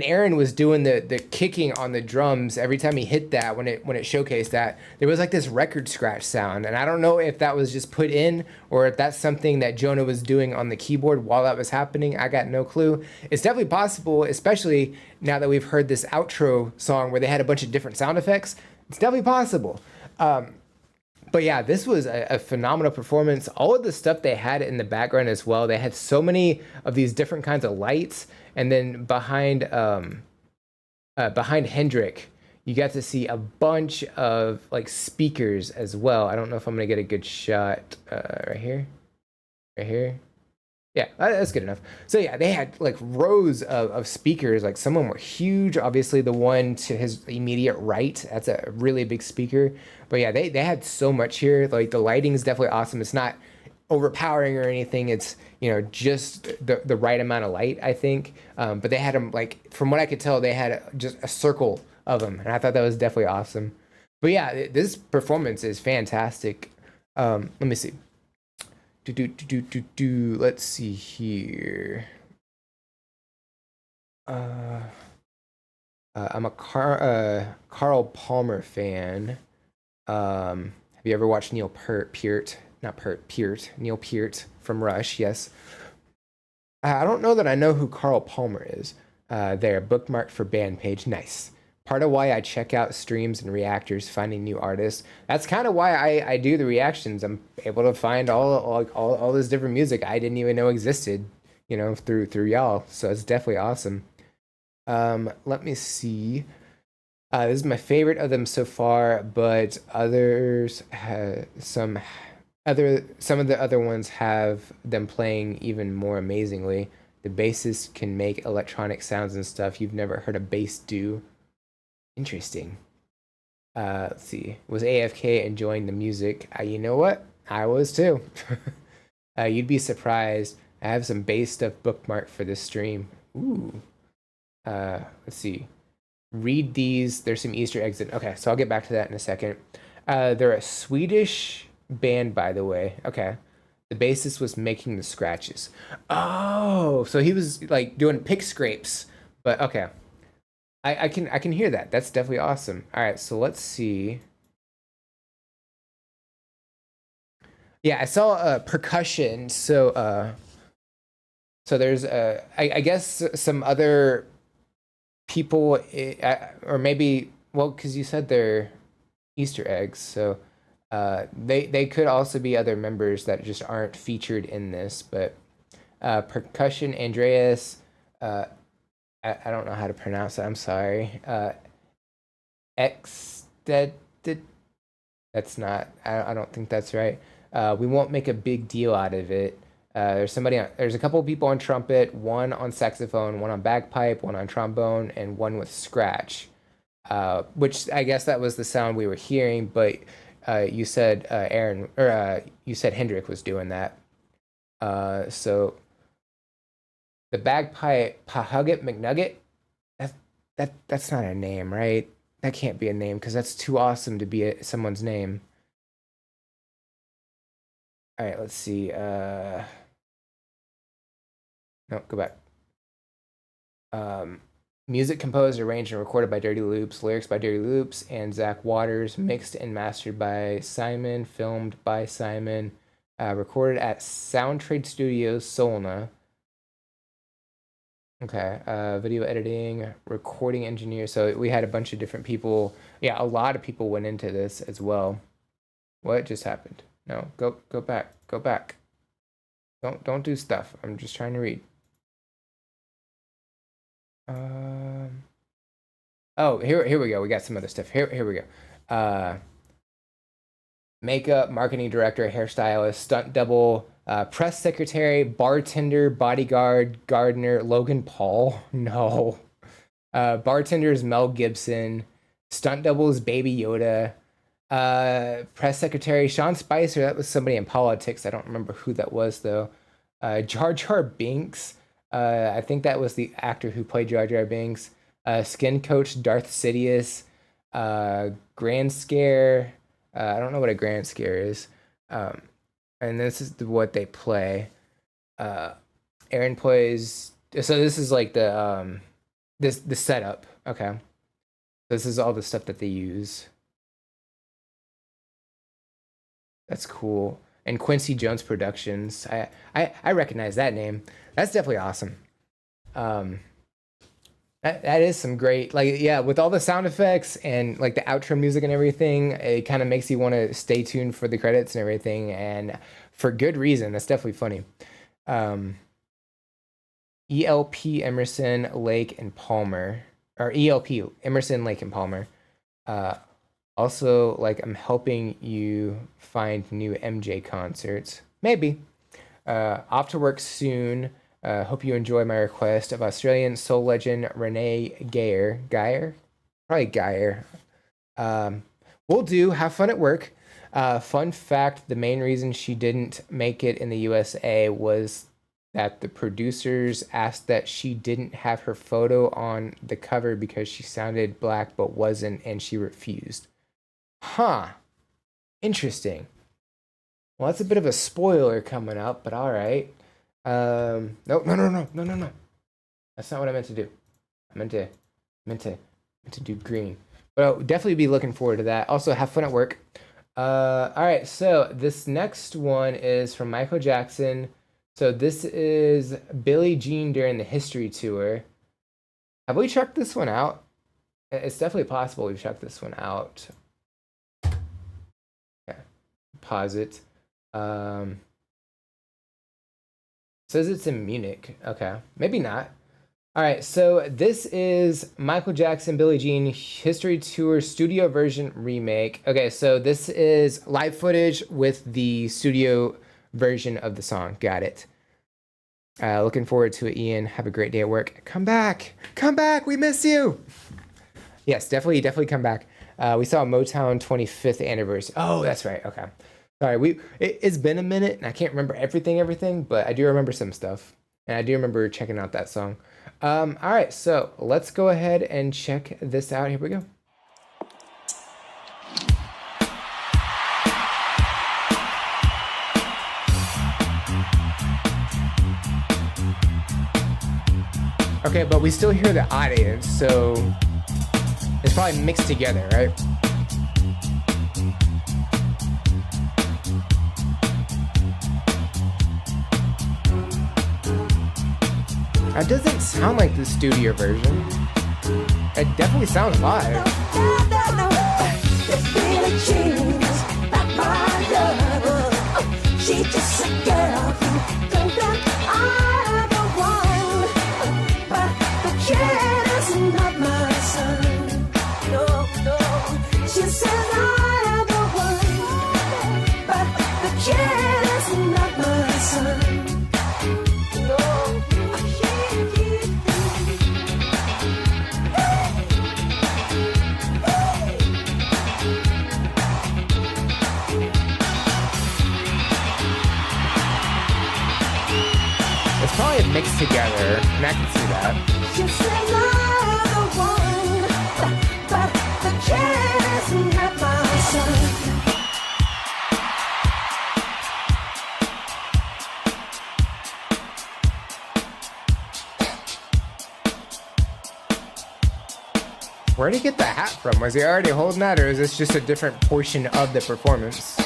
Aaron was doing the kicking on the drums, every time he hit that, when it showcased that, there was like this record scratch sound. And I don't know if that was just put in or if that's something that Jonah was doing on the keyboard while that was happening. I got no clue. It's definitely possible, especially now that we've heard this outro song where they had a bunch of different sound effects. It's definitely possible. But yeah, this was a phenomenal performance. All of the stuff they had in the background as well. They had so many of these different kinds of lights. And then behind Hendrik, you got to see a bunch of like speakers as well. I don't know if I'm gonna get a good shot right here. Yeah, that's good enough. So yeah, they had like rows of speakers. Like some of them were huge. Obviously, the one to his immediate right, that's a really big speaker. But yeah, they had so much here. Like the lighting is definitely awesome. It's not overpowering or anything. It's, you know, just the right amount of light, I think. But they had them like, from what I could tell, they had just a circle of them, and I thought that was definitely awesome. But yeah, this performance is fantastic. Let me see. Let's see here. I'm a Carl Palmer fan. Have you ever watched Neil Peart? Not Peart. Neil Peart from Rush. Yes. I don't know that I know who Carl Palmer is. There, bookmarked for band page. Nice. Part of why I check out streams and reactors, finding new artists. That's kind of why I do the reactions. I'm able to find all this different music I didn't even know existed, you know, through y'all. So it's definitely awesome. Let me see. This is my favorite of them so far, but others have some of the other ones have them playing even more amazingly. The bassist can make electronic sounds and stuff you've never heard a bass do. Interesting. Let's see. Was AFK enjoying the music? You know what? I was too. You'd be surprised. I have some bass stuff bookmarked for this stream. Ooh. Let's see. Read these. There's some Easter eggs in. Okay, so I'll get back to that in a second. They're a Swedish band, by the way. Okay. The bassist was making the scratches. Oh, so he was like doing pick scrapes. But okay. I can hear that. That's definitely awesome. All right, so let's see. Yeah, I saw percussion. So there's I guess some other people, or maybe, well, because you said they're Easter eggs, so they could also be other members that just aren't featured in this. But percussion, Andreas. I don't know how to pronounce it. I'm sorry. Exted. That's not. I don't think that's right. We won't make a big deal out of it. There's a couple of people on trumpet, one on saxophone, one on bagpipe, one on trombone, and one with scratch. Which I guess that was the sound we were hearing, but you said Aaron, or you said Hendrik was doing that. So the bagpipe, Pahugget McNugget, that's not a name, right? That can't be a name because that's too awesome to be someone's name. All right, let's see. No, go back. Music composed, arranged, and recorded by Dirty Loops. Lyrics by Dirty Loops and Zach Waters. Mixed and mastered by Simon. Filmed by Simon. Recorded at Soundtrade Studios, Solna. Okay. Video editing, recording engineer. So we had a bunch of different people. Yeah, a lot of people went into this as well. What just happened? No, go back. Go back. Don't do stuff. I'm just trying to read. Oh, here we go. We got some other stuff. Here we go. Makeup, marketing director, hairstylist, stunt double, press secretary, bartender, bodyguard, gardener, Logan Paul. No. Bartender is Mel Gibson. Stunt double is Baby Yoda. Press secretary, Sean Spicer. That was somebody in politics. I don't remember who that was, though. Jar Jar Binks. I think that was the actor who played Jar Jar Binks. Skin coach, Darth Sidious. Grand Scare. I don't know what a Grand Scare is. And this is what they play. Aaron plays. So this is like the the setup. Okay. This is all the stuff that they use. That's cool. And Quincy Jones Productions. I recognize that name. That's definitely awesome. That is some great, like, yeah, with all the sound effects and like the outro music and everything, it kind of makes you want to stay tuned for the credits and everything, and for good reason. That's definitely funny. ELP Emerson, Lake and Palmer, or ELP Emerson, Lake and Palmer. Also, like, I'm helping you find new MJ concerts. Maybe. Off to work soon. Hope you enjoy my request of Australian soul legend Renee Geyer. Probably Geyer. Will do. Have fun at work. Fun fact, the main reason she didn't make it in the USA was that the producers asked that she didn't have her photo on the cover because she sounded black but wasn't, and she refused. Huh. Interesting. Well, that's a bit of a spoiler coming up, but all right. No. That's not what I meant to do. I meant to do green. But I'll definitely be looking forward to that. Also, have fun at work. All right, so this next one is from Michael Jackson. So this is Billie Jean during the History Tour. Have we checked this one out? It's definitely possible we've checked this one out. Yeah, pause it. Says it's in Munich. Okay, maybe not. All right, so this is Michael Jackson, Billie Jean History Tour studio version remake. Okay, so this is live footage with the studio version of the song. Got it. Looking forward to it, Ian. Have a great day at work. Come back. We miss you. Yes, definitely come back. We saw Motown 25th anniversary. Oh, that's right. Okay. Sorry, it's been a minute and I can't remember everything, but I do remember some stuff. And I do remember checking out that song. All right, so let's go ahead and check this out. Here we go. Okay, but we still hear the audience, so it's probably mixed together, right? That doesn't sound like the studio version. It definitely sounds live. She just a girl from England. is not my son. No, It's probably mixed together, and I can see that. you said I'm the one, but the kid is not my son. Where'd he get the hat from? Was he already holding that, or is this just a different portion of the performance?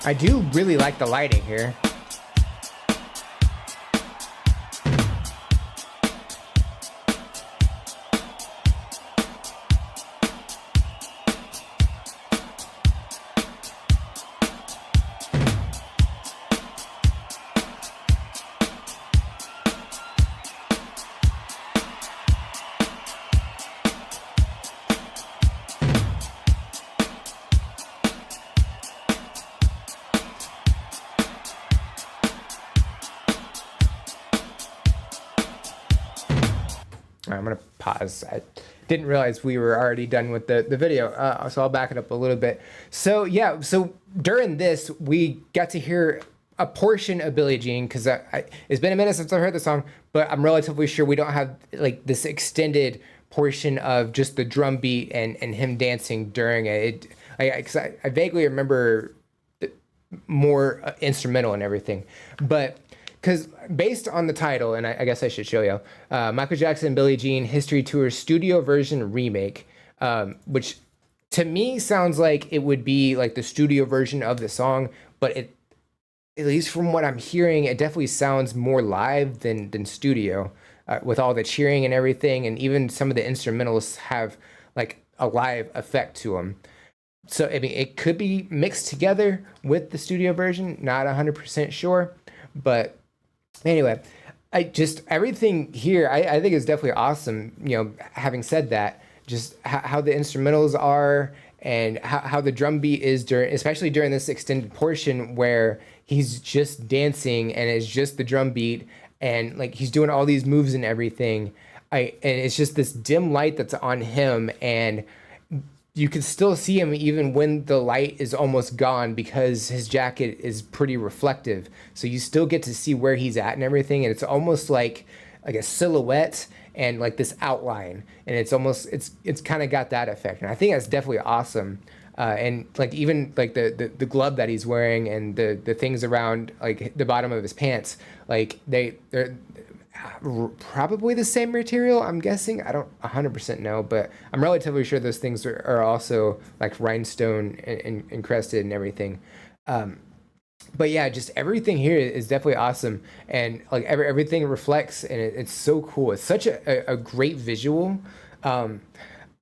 I do really like the lighting here. I'm gonna pause. I didn't realize we were already done with the video, so I'll back it up a little bit. So yeah, so during this, we got to hear a portion of Billie Jean, because it's been a minute since I heard the song, but I'm relatively sure we don't have like this extended portion of just the drum beat and him dancing during it. Because I vaguely remember more instrumental and everything, but because based on the title, and I guess I should show you, Michael Jackson and Billie Jean History Tour Studio Version Remake, which to me sounds like it would be like the studio version of the song, but it, at least from what I'm hearing, it definitely sounds more live than studio, with all the cheering and everything, and even some of the instrumentals have like a live effect to them. So I mean, it could be mixed together with the studio version, not 100% sure, but anyway, everything here, I think is definitely awesome. You know, having said that, just how the instrumentals are and how the drum beat is during, especially during this extended portion where he's just dancing and it's just the drum beat and like he's doing all these moves and everything. And it's just this dim light that's on him, and you can still see him even when the light is almost gone because his jacket is pretty reflective. So you still get to see where he's at and everything. And it's almost like a silhouette and like this outline. And it's almost, it's kind of got that effect. And I think that's definitely awesome. And like even like the glove that he's wearing and the things around like the bottom of his pants, like they're probably the same material, I'm guessing. I don't 100% know, but I'm relatively sure those things are also like rhinestone and encrusted and everything. But yeah, just everything here is definitely awesome, and like everything reflects, and it's so cool. It's such a great visual.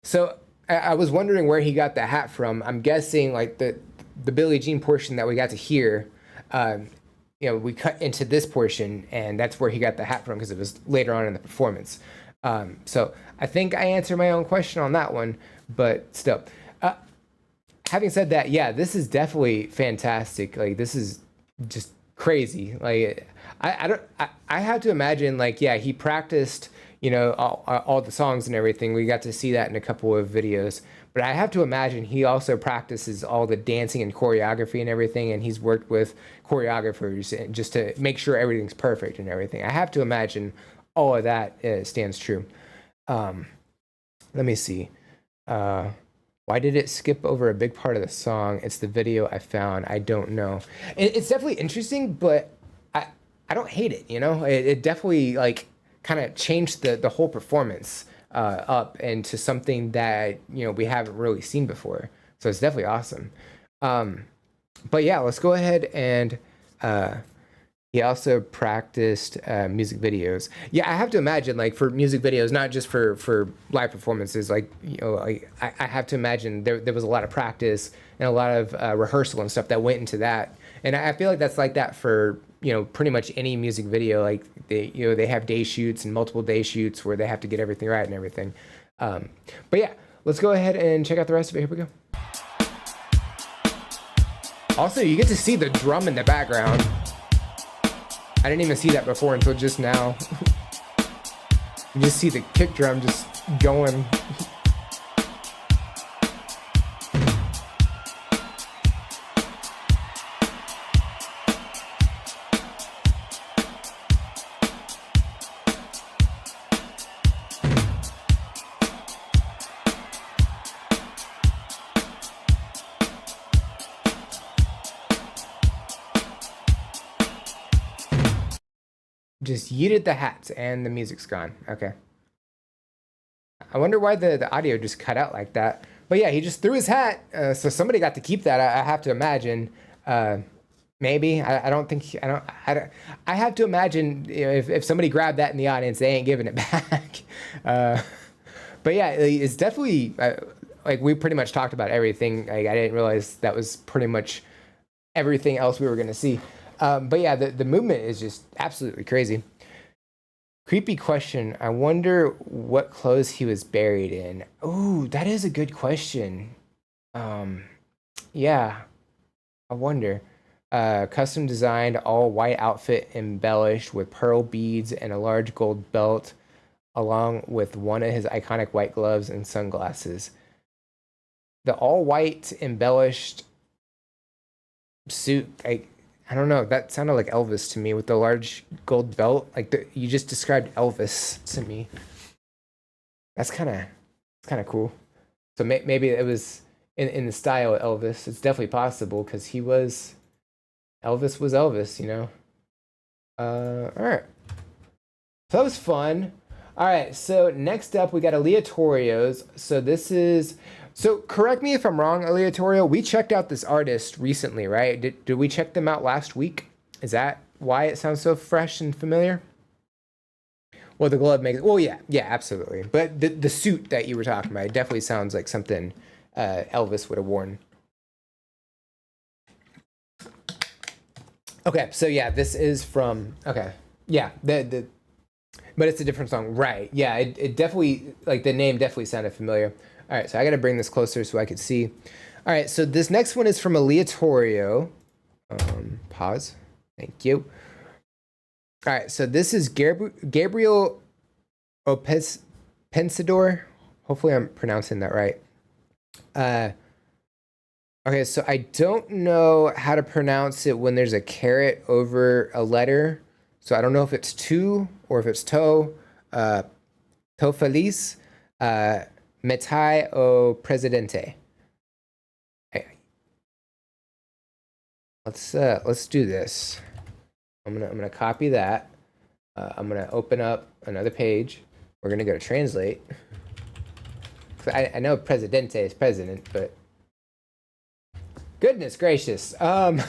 So I was wondering where he got the hat from. I'm guessing like the Billie Jean portion that we got to hear. You know, we cut into this portion, and that's where he got the hat from because it was later on in the performance. So I think I answered my own question on that one, but still. Having said that, yeah, this is definitely fantastic. Like, this is just crazy. Like, I have to imagine, like, yeah, he practiced, you know, all the songs and everything. We got to see that in a couple of videos. But I have to imagine he also practices all the dancing and choreography and everything, and he's worked with choreographers just to make sure everything's perfect and everything. I have to imagine all of that stands true. Let me see. Why did it skip over a big part of the song? It's the video I found. I don't know. It's definitely interesting, but I don't hate it, you know? It definitely, like, kind of changed the whole performance up into something that, you know, we haven't really seen before. So it's definitely awesome. But yeah, let's go ahead and He also practiced music videos. Yeah, I have to imagine, like, for music videos, not just for live performances. Like, I have to imagine there was a lot of practice and a lot of rehearsal and stuff that went into that. And I feel like that's like that for pretty much any music video. Like they have day shoots and multiple day shoots where they have to get everything right and everything. But yeah, let's go ahead and check out the rest of it. Here we go. Also, you get to see the drum in the background. I didn't even see that before until just now. You just see the kick drum just going. Just yeeted the hats and the music's gone. Okay. I wonder why the audio just cut out like that. But yeah, he just threw his hat. So somebody got to keep that, I have to imagine. Maybe. I don't think... I have to imagine if somebody grabbed that in the audience, they ain't giving it back. But yeah, it's definitely... like, we pretty much talked about everything. Like, I didn't realize that was pretty much everything else we were going to see. But yeah, the movement is just absolutely crazy. Creepy question. I wonder what clothes he was buried in. Ooh, that is a good question. Yeah, I wonder. Custom designed all white outfit embellished with pearl beads and a large gold belt, along with one of his iconic white gloves and sunglasses. The all white embellished suit, I don't know. That sounded like Elvis to me with the large gold belt. Like you just described Elvis to me. That's kind of cool. So maybe it was in the style of Elvis. It's definitely possible because Elvis was Elvis, All right. So that was fun. All right. So next up we got Aleatorios. So correct me if I'm wrong, Aleatorio. We checked out this artist recently, right? Did we check them out last week? Is that why it sounds so fresh and familiar? Well, the glove makes... Well, yeah, absolutely. But the suit that you were talking about, it definitely sounds like something Elvis would have worn. Okay, so yeah, this is from... Okay, yeah, but it's a different song, right? Yeah, it definitely... Like, the name definitely sounded familiar. All right, so I got to bring this closer so I could see. All right, so this next one is from Aleatorio. Pause. Thank you. All right, so this is Gabriel Pensador. Hopefully I'm pronouncing that right. Okay, so I don't know how to pronounce it when there's a caret over a letter. So I don't know if it's tu or if it's to. To feliz. Metai o presidente. Okay. Let's do this. I'm gonna copy that. I'm gonna open up another page. We're gonna go to translate. I know presidente is president, but goodness gracious. Not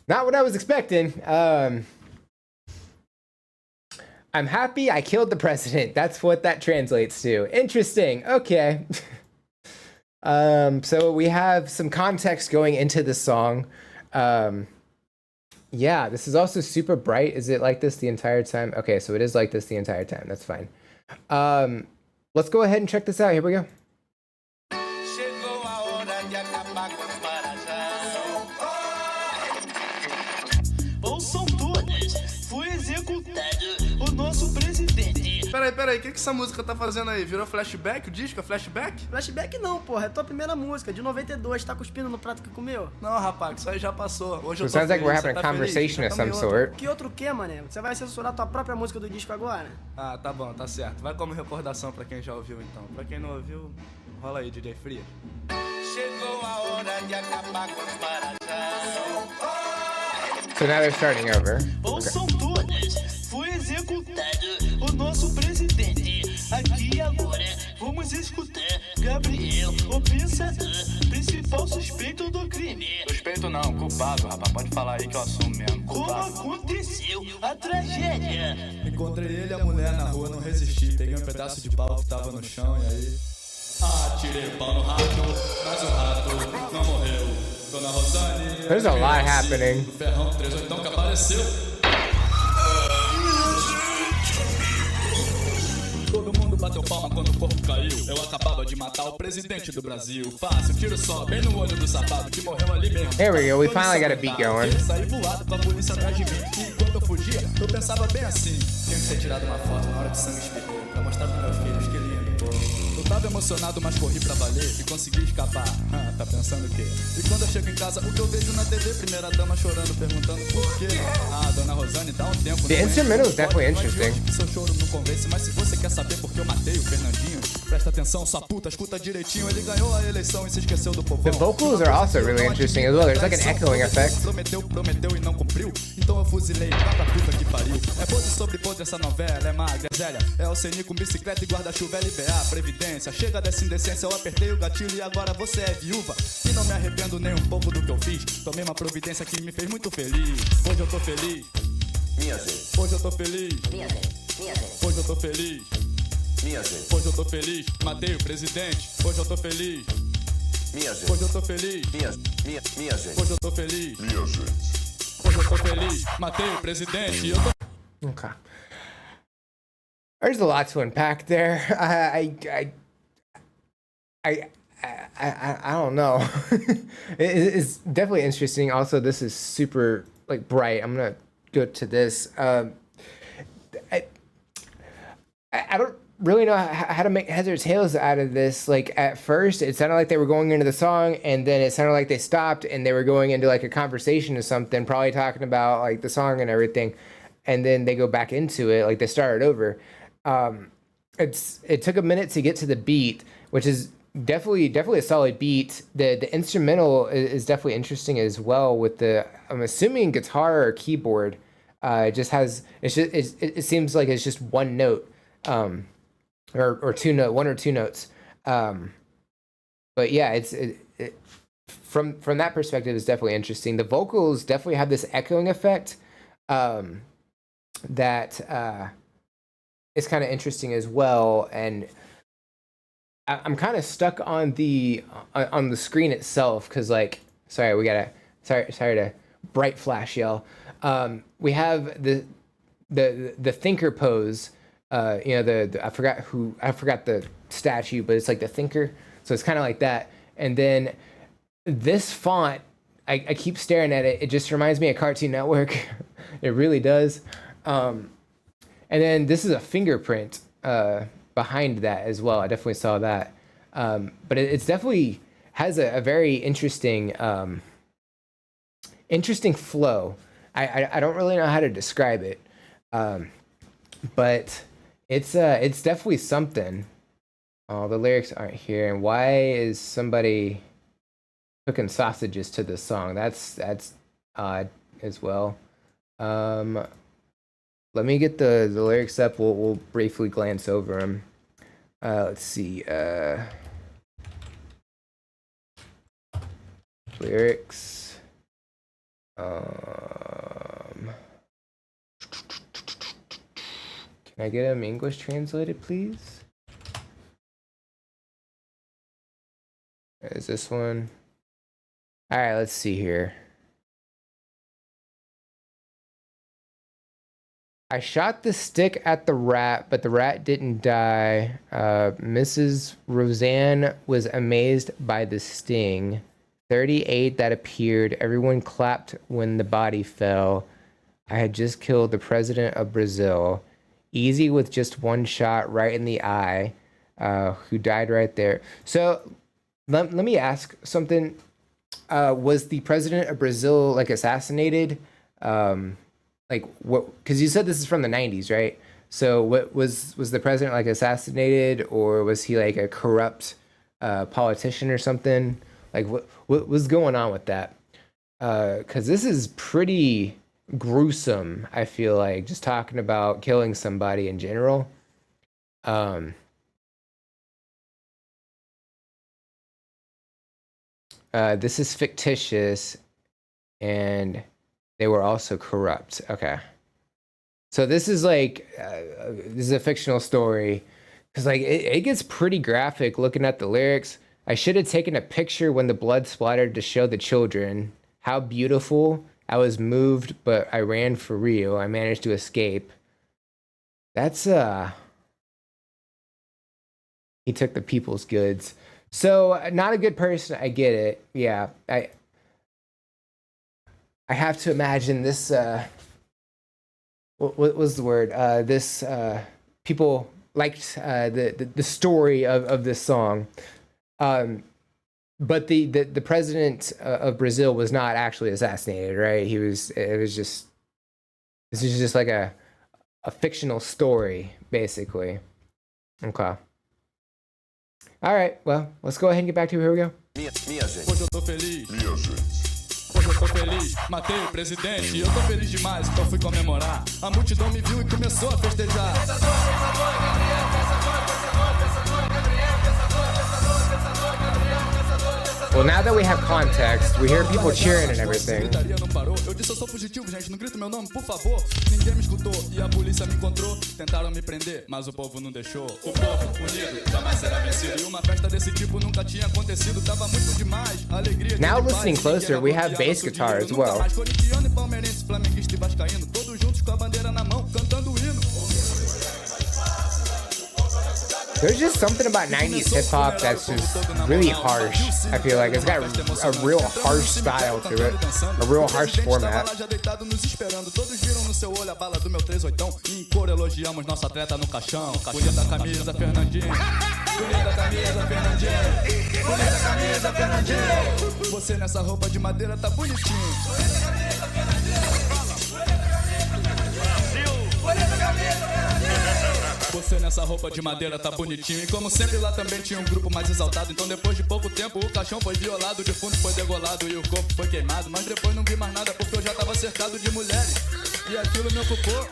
what I was expecting. I'm happy I killed the president. That's what that translates to. Interesting. Okay. So we have some context going into the song. Yeah, this is also super bright. Is it like this the entire time? Okay, so it is like this the entire time. That's fine. Let's go ahead and check this out. Here we go. Peraí, o que essa música tá fazendo aí? Virou flashback? O disco é flashback? Flashback não, porra. É tua primeira música, de 92. Tá cuspindo no prato que comeu? Não, rapaz, isso aí já passou. Hoje eu tô sounds like we're feliz, having você a tá conversation feliz? of some sort. Que outro que, mané? Você vai censurar tua própria música do disco agora? Ah, tá bom, tá certo. Vai como recordação pra quem já ouviu, então. Pra quem não ouviu, rola aí, DJ Fria. Chegou a hora de acabar com os marajás. So now they're starting over. Ouçam todas, foi executado o nosso presidente. Aqui agora vamos escutar Gabriel, o pensador, principal suspeito do crime. Suspeito não, culpado. culpado, rapaz. Pode falar aí que eu assumo mesmo. Como aconteceu a tragédia? Encontrei ele e a mulher na rua, não resisti. Peguei um pedaço de pau que tava no chão e aí... Atirei o pau no rato, mas o rato não morreu. Dona Rosane... There's a lot happening. O ferrão 38 que apareceu. Todo mundo bateu palma quando o corpo caiu. Eu acabava de matar o presidente do Brasil. Fácil, tiro só, bem no olho do safado que morreu ali mesmo. There we go. We finally got a beat going. Eu saí voado com a polícia atrás de mim. E enquanto eu fugia, eu pensava bem assim: tinha que ter tirado uma foto na hora que o sangue espirrou, pra mostrar pros meus filhos que lindo, pô. Eu tava emocionado, mas corri pra valer e consegui escapar. Tá pensando o quê? E quando eu chego em casa, o que eu vejo na TV? Primeira dama chorando, perguntando por quê. Dona Rosane, dá um tempo. The instrumental is definitely interesting. Seu choro não convence, mas se você quer saber por que eu matei o Fernandinho, presta atenção, sua puta, escuta direitinho. Ele ganhou a eleição e se esqueceu do povão. The vocals are also really interesting as well. There's like an echoing effect. Prometeu e não cumpriu, então eu fuzilei, vá pra puta que pariu. É podre sobre podre essa novela, é magra, Zélia. É o Ceni com bicicleta e guarda-chuva, LBA, Previdência. Chega dessa indecência, eu apertei o gatilho e agora você é viúva. E não me arrependo nem um pouco do que eu fiz. Tomei uma providência que me fez muito feliz. Hoje eu tô feliz. Minha gente, Hoje eu tô feliz. minha gente, minha gente, Hoje eu tô feliz. minha gente, Hoje eu tô feliz. Matei o presidente. Hoje eu tô feliz. minha gente, Hoje eu tô feliz. minha gente, Hoje eu tô feliz. Hoje eu tô feliz. Matei o presidente. Eu tô... Okay. There's a lot to unpack there. I don't know. It's definitely interesting. Also, this is super like bright. I'm gonna go to this. I don't really know how to make heads or tails out of this. Like at first, it sounded like they were going into the song, and then it sounded like they stopped and they were going into like a conversation or something, probably talking about like the song and everything, and then they go back into it, like they started over. It took a minute to get to the beat, which is definitely a solid beat. The instrumental is definitely interesting as well with the, I'm assuming, guitar or keyboard. It just has, it seems like it's just one note, or two note, one or two notes. But yeah, from that perspective, it's definitely interesting. The vocals definitely have this echoing effect that is kind of interesting as well. And I'm kind of stuck on the screen itself because, like, sorry to bright flash yell. We have the thinker pose. I forgot the statue, but it's like the thinker. So it's kind of like that. And then this font, I keep staring at it. It just reminds me of Cartoon Network. It really does. And then this is a fingerprint behind that as well. I definitely saw that. But it's definitely has a very interesting flow. I don't really know how to describe it. But it's definitely something. Oh, the lyrics aren't here. And why is somebody cooking sausages to this song? That's odd as well. Let me get the lyrics up. We'll briefly glance over them. Let's see. Lyrics. Can I get them English translated, please? Is this one? All right, let's see here. I shot the stick at the rat, but the rat didn't die. Mrs. Roseanne was amazed by the sting. 38 that appeared. Everyone clapped when the body fell. I had just killed the president of Brazil. Easy with just one shot right in the eye, who died right there. So let me ask something. Was the president of Brazil like assassinated? Like what? Because you said this is from the 90s, right? So what was the president like assassinated, or was he like a corrupt politician or something? Like what was going on with that? Because this is pretty gruesome. I feel like just talking about killing somebody in general. This is fictitious. and they were also corrupt. Okay. So this is like, this is a fictional story, because like it gets pretty graphic looking at the lyrics. I should have taken a picture when the blood splattered to show the children. How beautiful. I was moved, but I ran for real. I managed to escape. That's, he took the people's goods. So, not a good person. I get it. Yeah. I have to imagine this, what was the word? This, people liked the story of this song. But the president of Brazil was not actually assassinated, right? This is just like a fictional story, basically. Okay. All right, well, let's go ahead and get back to it. Here we go. Minha gente. Hoje eu tô feliz. Hoje eu tô feliz, matei o presidente. Eu tô feliz demais, então fui comemorar. A multidão me viu e começou a festejar. Well, now that we have context, we hear people cheering and everything. Gritaria não parou. Eu disse eu sou fugitivo, gente, não grita meu nome, por favor. Ninguém me escutou e a polícia me encontrou. Tentaram me prender, mas o povo não deixou. O povo unido jamais será vencido. E uma festa desse tipo nunca tinha acontecido. Tava muito demais, alegria. Now listening closer, we have bass guitar as well. Mais corintiano e palmeirense, flamenguista e vascaíno, todos juntos com a bandeira na mão, cantando o hino. There's just something about 90s hip hop that's just really harsh. I feel like it's got a real harsh style to it, a real harsh format. Todos viram no seu olho a bala do meu 38 e em cor elogiamos nosso atleta no caixão. Bonita camisa, Fernandinho. Bonita camisa, Fernandinho. Bonita camisa, Fernandinho. Você nessa roupa de madeira tá bonitinho. Bonita camisa, Fernandinho. Bonita camisa, Fernandinho. Você nessa roupa de madeira tá bonitinho. E como sempre lá também tinha um grupo mais exaltado. Então depois de pouco tempo o caixão foi violado, o defunto foi degolado e o corpo foi queimado. Mas depois não vi mais nada porque eu já tava cercado de mulheres e aquilo me ocupou.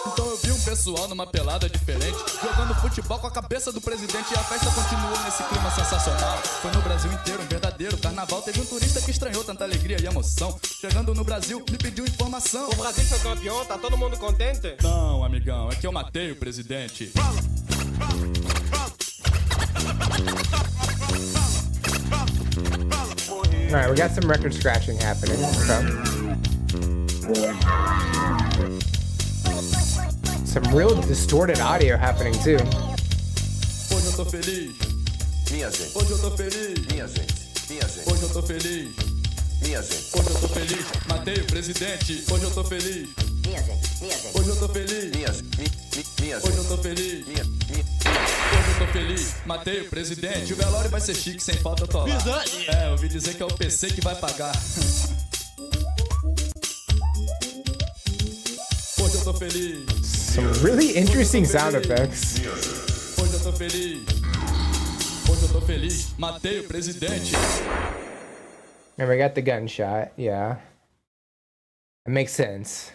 Então eu vi um pessoal numa pelada diferente, jogando futebol com a cabeça do presidente. E a festa continuou nesse clima sensacional. Foi no Brasil inteiro um verdadeiro carnaval. Teve um turista que estranhou tanta alegria e emoção. Chegando no Brasil, me pediu informação. O Brasil foi campeão, tá todo mundo contente? Não, amigão, é que eu matei o presidente. Alright, we got some record scratching happening. Okay. Some real distorted audio happening too. Hoje eu tô feliz. Minha gente. Hoje eu tô feliz. Minha gente. Minha gente. Hoje eu tô feliz. Minha gente. Hoje eu tô feliz. Matei o presidente. Hoje eu tô feliz. Minha gente. Minha gente. Hoje eu tô feliz. Minha gente. Hoje eu tô feliz. Minha. Hoje eu tô feliz. Matei o presidente. O velório vai ser chique, sem falta eu tô lá. É, eu ouvi dizer que é o PC que vai pagar. Hoje eu tô feliz. Some really interesting sound effects. Hoje eu tô feliz. Hoje eu tô feliz. Matei o presidente. And we got the gunshot. Yeah. It makes sense.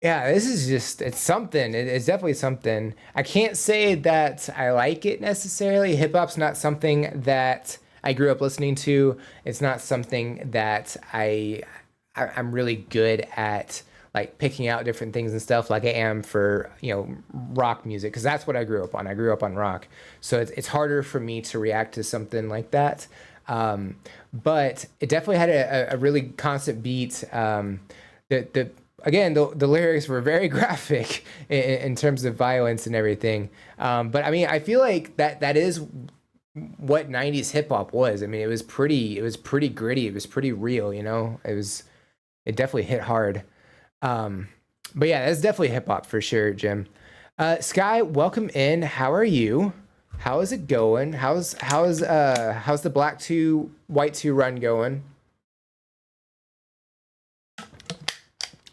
Yeah, this is just, it's something. It's definitely something. I can't say that I like it necessarily. Hip hop's not something that I grew up listening to. It's not something that I'm really good at, like picking out different things and stuff like I am for, you know, rock music, because that's what I grew up on. I grew up on rock. So it's harder for me to react to something like that. But it definitely had a really constant beat. Again, the lyrics were very graphic in terms of violence and everything. But I mean, I feel like that is what 90s hip hop was. I mean, it was pretty gritty. It was pretty real, you know? It definitely hit hard. But yeah, that's definitely hip hop for sure, Jim. Sky, welcome in. How are you? How is it going? How's the Black 2 White 2 run going?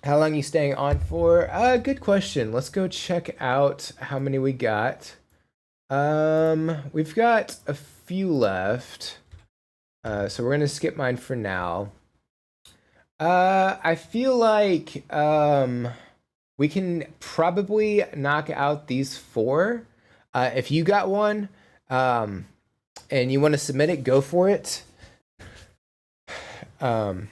How long are you staying on for? Good question. Let's go check out how many we got. We've got a few left. So we're gonna skip mine for now. I feel like we can probably knock out these 4. If you got one and you want to submit it, go for it. Let's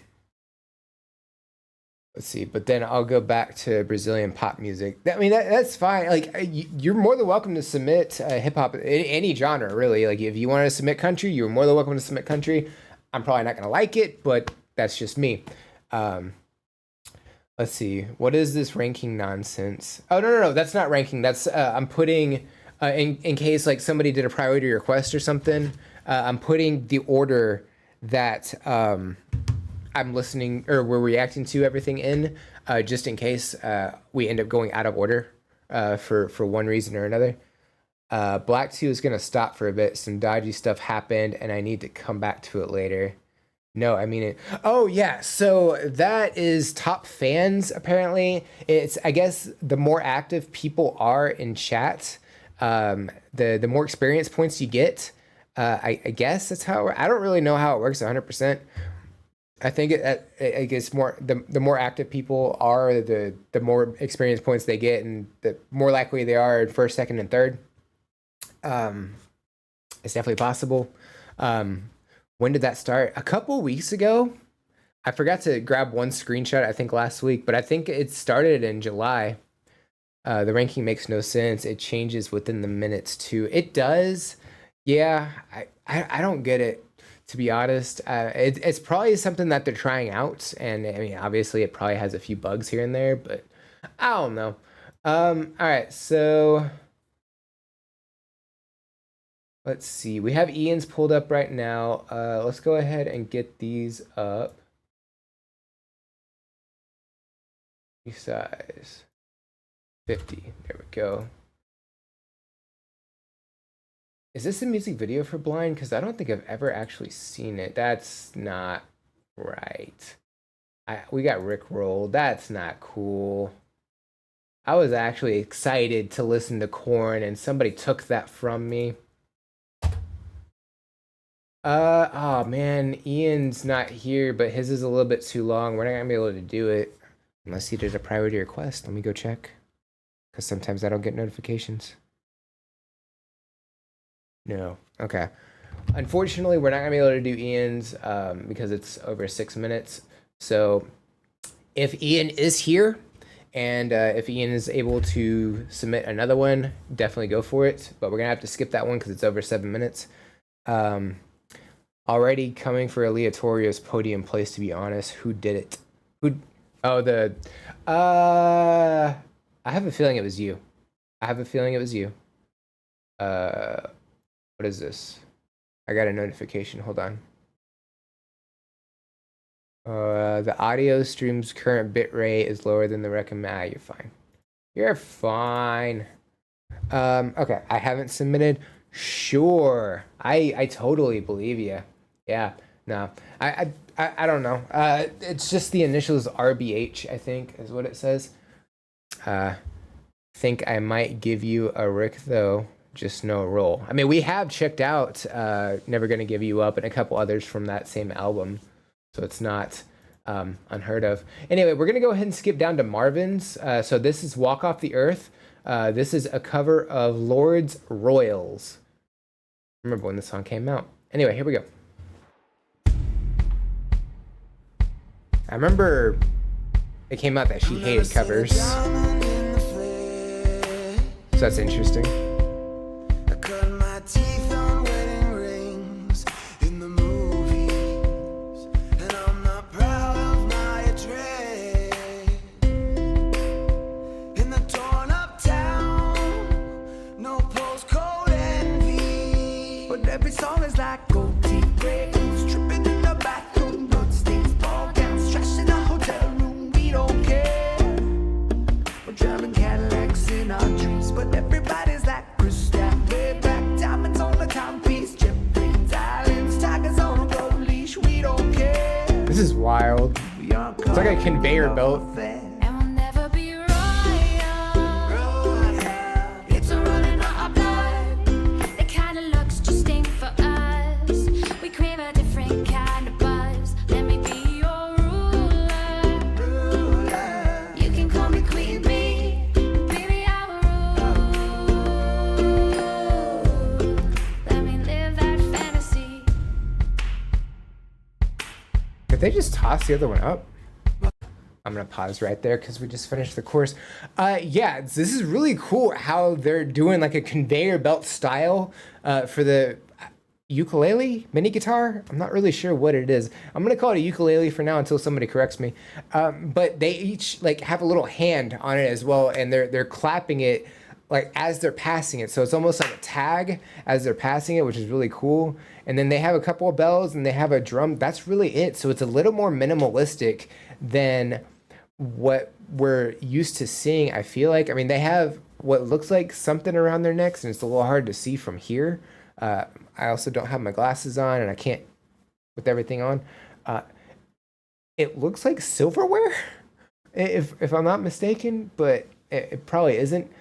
see, but then I'll go back to Brazilian pop music. I mean, that's fine. Like, you're more than welcome to submit hip hop, any genre, really. Like, if you want to submit country, you're more than welcome to submit country. I'm probably not gonna like it, but that's just me. Let's see, what is this ranking nonsense? Oh, no, that's not ranking. That's I'm putting in case like somebody did a priority request or something. I'm putting the order that I'm listening or we're reacting to everything in, just in case we end up going out of order for one reason or another. Black 2 is going to stop for a bit. Some dodgy stuff happened, and I need to come back to it later. No, I mean it. Oh, yeah. So that is top fans, apparently. It's, I guess, the more active people are in chat, the more experience points you get. I guess that's how I don't really know how it works 100%. I think I guess more the more active people are, the more experience points they get, and the more likely they are in first, second, and third. It's definitely possible. When did that start? A couple weeks ago. I forgot to grab one screenshot, I think last week, but I think it started in July. The ranking makes no sense. It changes within the minutes too. It does. Yeah, I don't get it, to be honest. It's probably something that they're trying out, and I mean, obviously it probably has a few bugs here and there, but I don't know. All right, so let's see. We have Ian's pulled up right now. Let's go ahead and get these up. Size 50. There we go. Is this a music video for Blind? Because I don't think I've ever actually seen it. That's not right. We got Rickrolled. That's not cool. I was actually excited to listen to Korn, and somebody took that from me. Oh man, Ian's not here, but his is a little bit too long. We're not gonna be able to do it unless he did a priority request. Let me go check, because sometimes I don't get notifications. No. Okay. Unfortunately, we're not gonna be able to do Ian's because it's over 6 minutes. So if Ian is here, and if Ian is able to submit another one, definitely go for it. But we're gonna have to skip that one because it's over 7 minutes. Already coming for Aleatorio's podium place, to be honest. Who did it? Who? Oh, I have a feeling it was you. What is this? I got a notification. Hold on. The audio stream's current bitrate is lower than the recommend. You're fine. You're fine. Okay, I haven't submitted. Sure. I totally believe you. Yeah. No. I don't know. It's just the initials RBH, I think, is what it says. Think I might give you a Rick though. Just no roll. I mean, we have checked out Never Gonna Give You Up and a couple others from that same album, so it's not unheard of. Anyway, we're gonna go ahead and skip down to Marvin's. So this is Walk Off the Earth. This is a cover of Lord's Royals. Remember when this song came out. Anyway, here we go. I remember it came out that she hated covers, so that's interesting. This is wild. It's like a conveyor belt. they just toss the other one up? I'm gonna pause right there because we just finished the course. Yeah, this is really cool how they're doing like a conveyor belt style for the ukulele, mini guitar. I'm not really sure what it is. I'm gonna call it a ukulele for now until somebody corrects me. But they each like have a little hand on it as well, and they're clapping it like as they're passing it. So it's almost like a tag as they're passing it, which is really cool. And then they have a couple of bells and they have a drum. That's really it. So it's a little more minimalistic than what we're used to seeing, I feel like. I mean, they have what looks like something around their necks, and it's a little hard to see from here. I also don't have my glasses on, and I can't with everything on. It looks like silverware, if I'm not mistaken, but it probably isn't.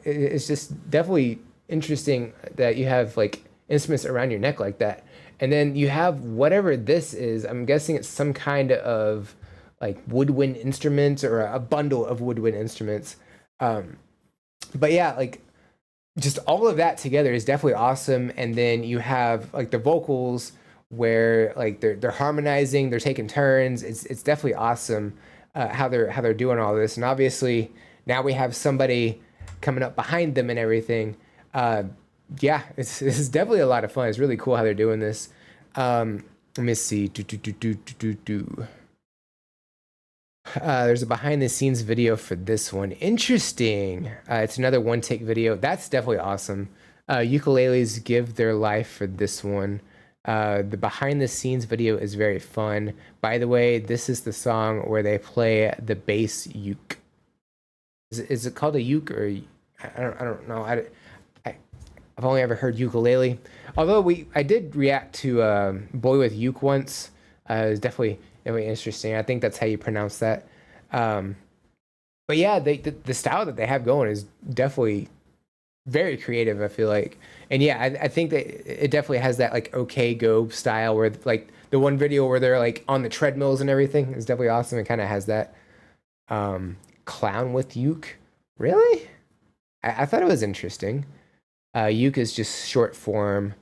It's just definitely interesting that you have like instruments around your neck like that. And then you have whatever this is. I'm guessing it's some kind of like woodwind instruments or a bundle of woodwind instruments. But yeah, like just all of that together is definitely awesome. And then you have like the vocals where like they're harmonizing, they're taking turns. It's definitely awesome how they're doing all this. And obviously now we have somebody coming up behind them and everything. Yeah, it's definitely a lot of fun. It's really cool how they're doing this. Let me see. There's a behind the scenes video for this one. Interesting. It's another one take video. That's definitely awesome. Ukuleles give their life for this one. The behind the scenes video is very fun. By the way, this is the song where they play the bass uke. Is it called a uke or I don't know. I've only ever heard ukulele. Although I did react to Boy with Uke once. It was definitely interesting. I think that's how you pronounce that. But yeah, the style that they have going is definitely very creative, I feel like. And yeah, I think that it definitely has that like OK Go style where like the one video where they're like on the treadmills and everything is definitely awesome. It kind of has that. Clown with uke, really? I thought it was interesting. Uke is just short form.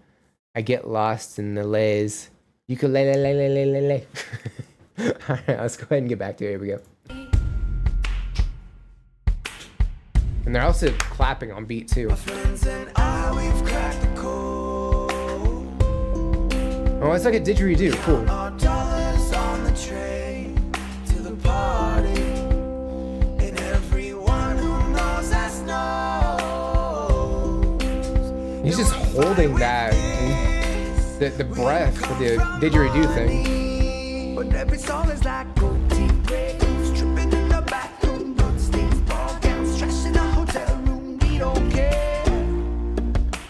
I get lost in the lays. Ukulele. All right, let's go ahead and get back to it. Here we go. And they're also clapping on beat too. Oh, it's like a didgeridoo. Cool. He's just holding that, the breath for the didgeridoo thing. But every song is like gold teeth rays, tripping in the bathroom, bloodstains, ball gowns, trash in a hotel room. We don't care.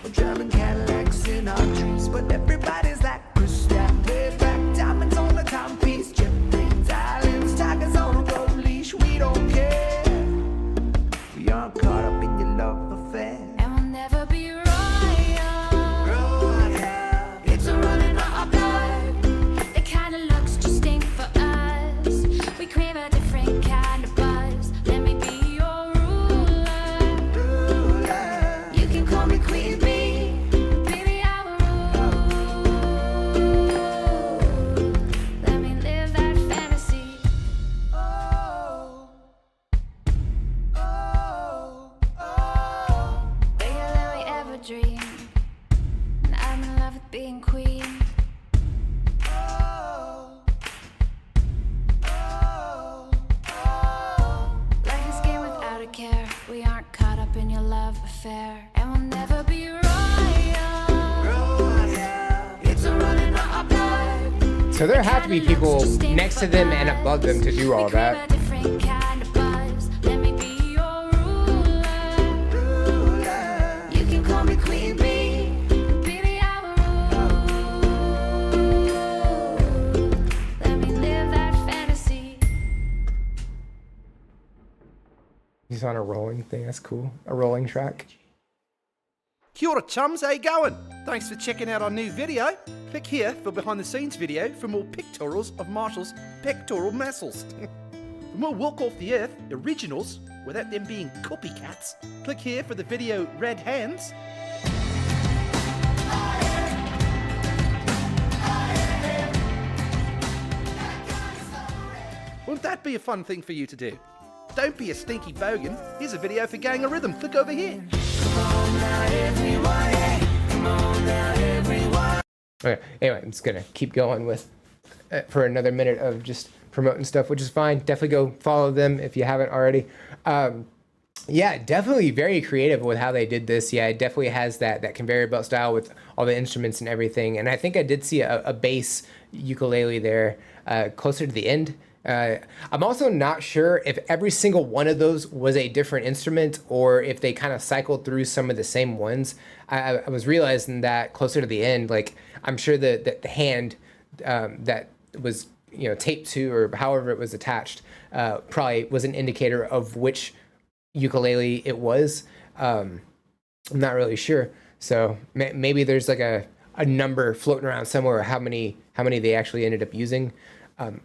We're driving Cadillacs in our dreams, but everybody's like crystal, red back, diamonds on the timepiece, jet planes, islands, tigers on a gold leash. We don't care. We aren't caught up in your love affair. And we'll never be right. So there have to be people next to them and above them to do all that. He's on a rolling thing, that's cool. A rolling track. Kia ora chums, how you going? Thanks for checking out our new video. Click here for behind the scenes video for more pictorials of Marshall's pectoral muscles. For more Walk Off the Earth originals, without them being copycats, click here for the video Red Hands. Wouldn't that be a fun thing for you to do? Don't be a stinky bogan. Here's a video for Gang of Rhythm. Click over here. Okay, anyway, I'm just gonna keep going with for another minute of just promoting stuff, which is fine. Definitely go follow them if you haven't already. Yeah, definitely very creative with how they did this. Yeah, it definitely has that conveyor belt style with all the instruments and everything. And I think I did see a bass ukulele there closer to the end. I'm also not sure if every single one of those was a different instrument or if they kind of cycled through some of the same ones. I was realizing that closer to the end, like I'm sure that the hand that was taped to or however it was attached probably was an indicator of which ukulele it was. I'm not really sure. So maybe there's like a number floating around somewhere how many they actually ended up using.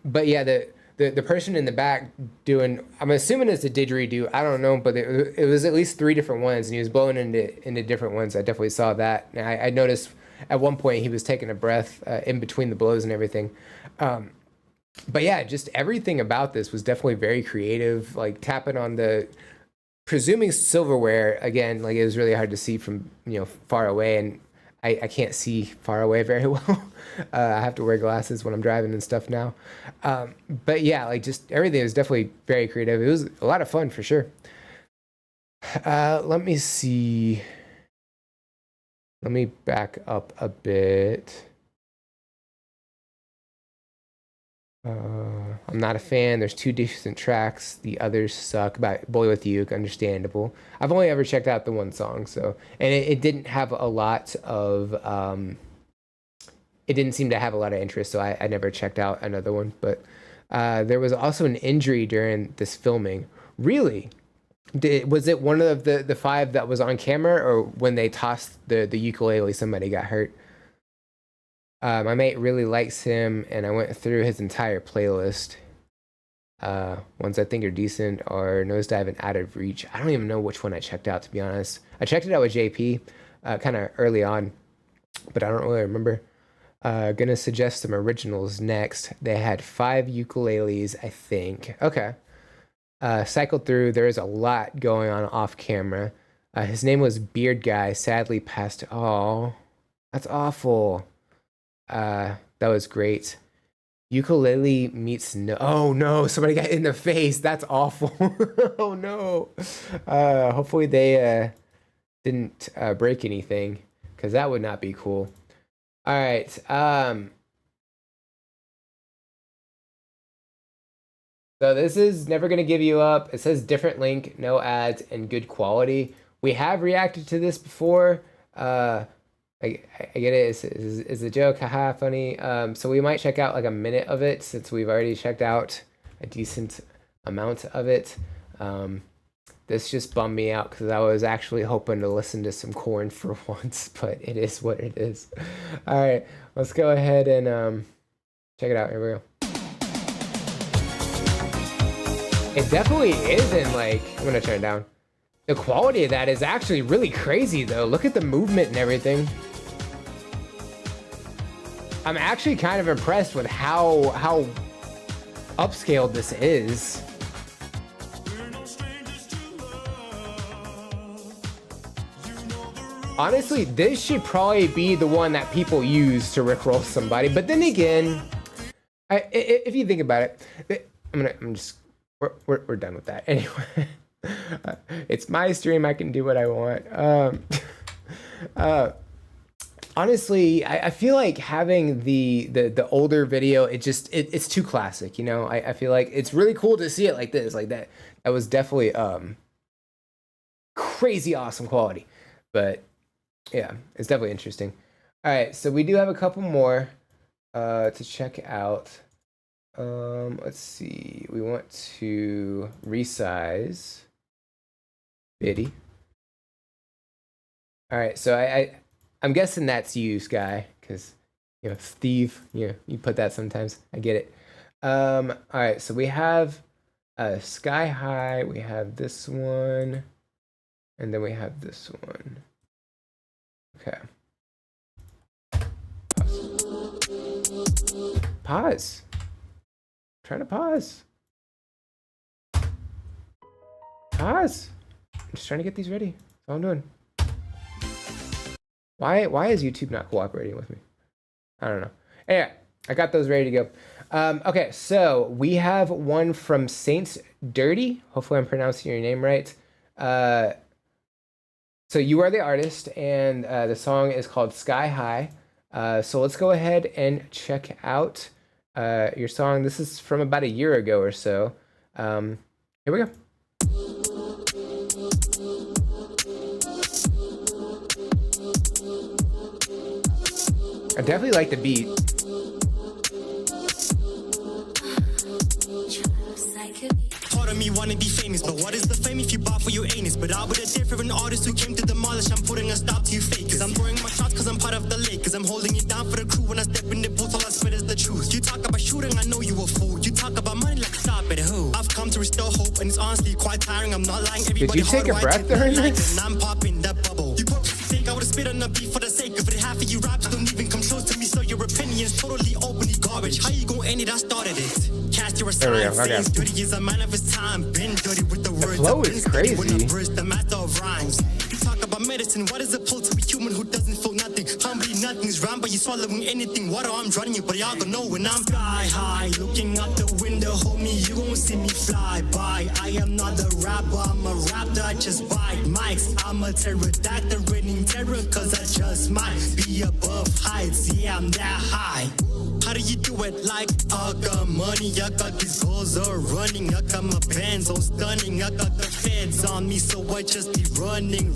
But yeah, the person in the back doing, I'm assuming it's a didgeridoo. I don't know, but it was at least 3 different ones, and he was blowing into different ones. I definitely saw that. And I noticed at one point he was taking a breath in between the blows and everything. But yeah, just everything about this was definitely very creative. Like tapping on the, presuming silverware again. Like it was really hard to see from far away, and I can't see far away very well. I have to wear glasses when I'm driving and stuff now. But yeah, like just everything was definitely very creative. It was a lot of fun for sure. Let me see. Let me back up a bit. I'm not a fan. There's 2 decent tracks. The others suck. About Boy with Uke, understandable. I've only ever checked out the one song, so and it didn't have a lot of it didn't seem to have a lot of interest, so I never checked out another one. But there was also an injury during this filming. Really? Was it one of the 5 that was on camera, or when they tossed the ukulele, somebody got hurt? My mate really likes him, and I went through his entire playlist. Ones I think are decent are Nosedive and Out of Reach. I don't even know which one I checked out, to be honest. I checked it out with JP kind of early on, but I don't really remember. Gonna suggest some originals next. They had 5 ukuleles, I think. Okay. Cycled through. There is a lot going on off camera. His name was Beard Guy. Sadly passed. Oh, that's awful. That was great. Ukulele meets no. Oh no! Somebody got in the face. That's awful. Oh no. Hopefully they didn't break anything, because that would not be cool. All right. So this is Never Gonna Give You Up. It says different link, no ads, and good quality. We have reacted to this before. I get it. It's a joke. Haha, funny. So we might check out like a minute of it, since we've already checked out a decent amount of it. This just bummed me out because I was actually hoping to listen to some Korn for once, but it is what it is. All right, let's go ahead and check it out. Here we go. It definitely isn't like, I'm gonna turn it down. The quality of that is actually really crazy though. Look at the movement and everything. I'm actually kind of impressed with how upscaled this is. Honestly, this should probably be the one that people use to rickroll somebody. But then again, if you think about it, we're done with that anyway. It's my stream. I can do what I want. Honestly, I feel like having the older video, it's too classic, you know. I feel like it's really cool to see it like this, like that. That was definitely crazy awesome quality, but yeah, it's definitely interesting. All right, so we do have a couple more to check out. Let's see. We want to resize Biddy. All right, so I'm guessing that's you, Sky, because Steve, you put that sometimes. I get it. All right, so we have Sky High, we have this one, and then we have this one. Okay. Pause. I'm trying to pause. Pause. I'm just trying to get these ready. That's all I'm doing. Why is YouTube not cooperating with me? I don't know. Anyway, I got those ready to go. Okay, so we have one from Saints Dirty. Hopefully I'm pronouncing your name right. So you are the artist, and the song is called Sky High. So let's go ahead and check out your song. This is from about a year ago or so. Here we go. I definitely like the beat. Part of me wanna be famous, but what is the fame if you bought for your anus? But I would a different artist who came to demolish. I'm putting a stop to you fakers. I'm throwing my shots cause I'm part of the Lakers. I'm holding it down for the crew when I step in the booth. All I spit is the truth. You talk about shooting, I know you a fool. You talk about money like stop it, who? I've come to restore hope, and it's honestly quite tiring. I'm not lying. Everybody Did you take a breath during this? And I'm popping that bubble. You probably think I would spit on a beat for the sake of it. Half of you raps don't even come close to me, so your opinion's totally openly garbage. How you gonna end it? I started it. Cast your There we go, aside. okay. Dirty is a man of his time. Been dirty with the words. flow I've been is steady when crazy. I burst the master of rhymes. You talk about medicine. What is it pull to a human who doesn't feel nothing? Humbly nothing's round, but you swallowing anything. Water, I'm drowning you, but y'all gonna know when I'm sky high. Looking out the window, homie, you gon' see me fly by. I am not a rapper, I'm a raptor. I just bite mics. I'm a pterodactyl, raining terror, cause I just might be above heights. Yeah, I'm that high. How do you do it? Like, I got money, I got these goals are running. I got my bands all stunning. I got the feds on me, so I just be running.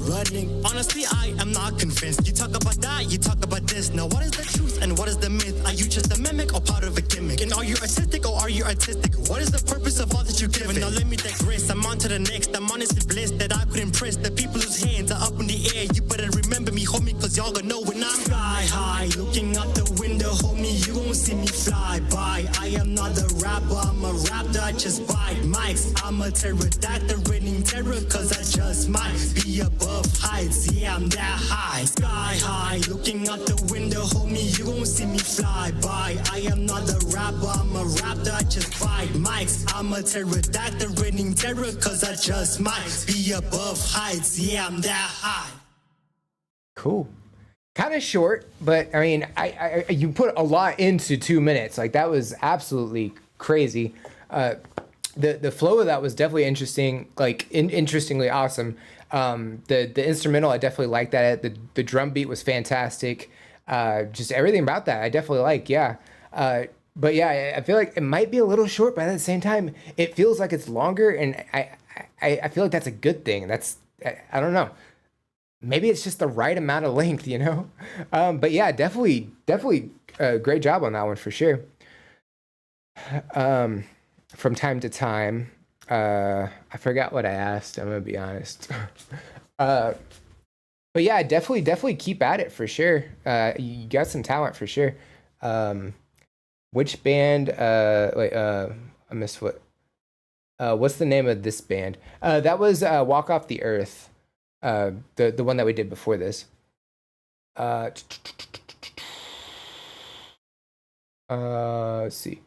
Honestly, I am not convinced. You talk about that, you talk about this. Now, what is the truth and what is the myth? Are you just a mimic or part of a gimmick? And are you artistic or are you artistic? What is the purpose of all that you give? Now, let me digress. I'm on to the next. I'm honestly blessed that I could impress the people whose hands are up in the air. You better remember me, homie, cause y'all gonna know when I'm sky high. Looking out the window, homie, you gon' see me fly by. I am not a rapper, I'm a raptor. I just bite mics. I'm a pterodactyl, raining terror, cause I just might be above heights. Yeah, I'm that high. Sky high, looking out the window, homie, you gon' see me fly by. I am not a rapper, I'm a raptor. I just bite mics. I'm a pterodactyl, raining terror, cause I just might be above heights. Yeah, I'm that high. Cool. Kind of short, but I mean, I you put a lot into 2 minutes. Like that was absolutely crazy. The flow of that was definitely interesting. Like interestingly awesome. The instrumental, I definitely liked that. The drum beat was fantastic. Just everything about that, I definitely like. Yeah. But yeah, I feel like it might be a little short, but at the same time, it feels like it's longer, and I feel like that's a good thing. That's I don't know. Maybe it's just the right amount of length, you know? But yeah, definitely great job on that one for sure. From time to time, I forgot what I asked, I'm gonna be honest. But yeah, definitely keep at it for sure. You got some talent for sure. Which band, I missed what's the name of this band? That was Walk Off the Earth. The one that we did before this. Let's see.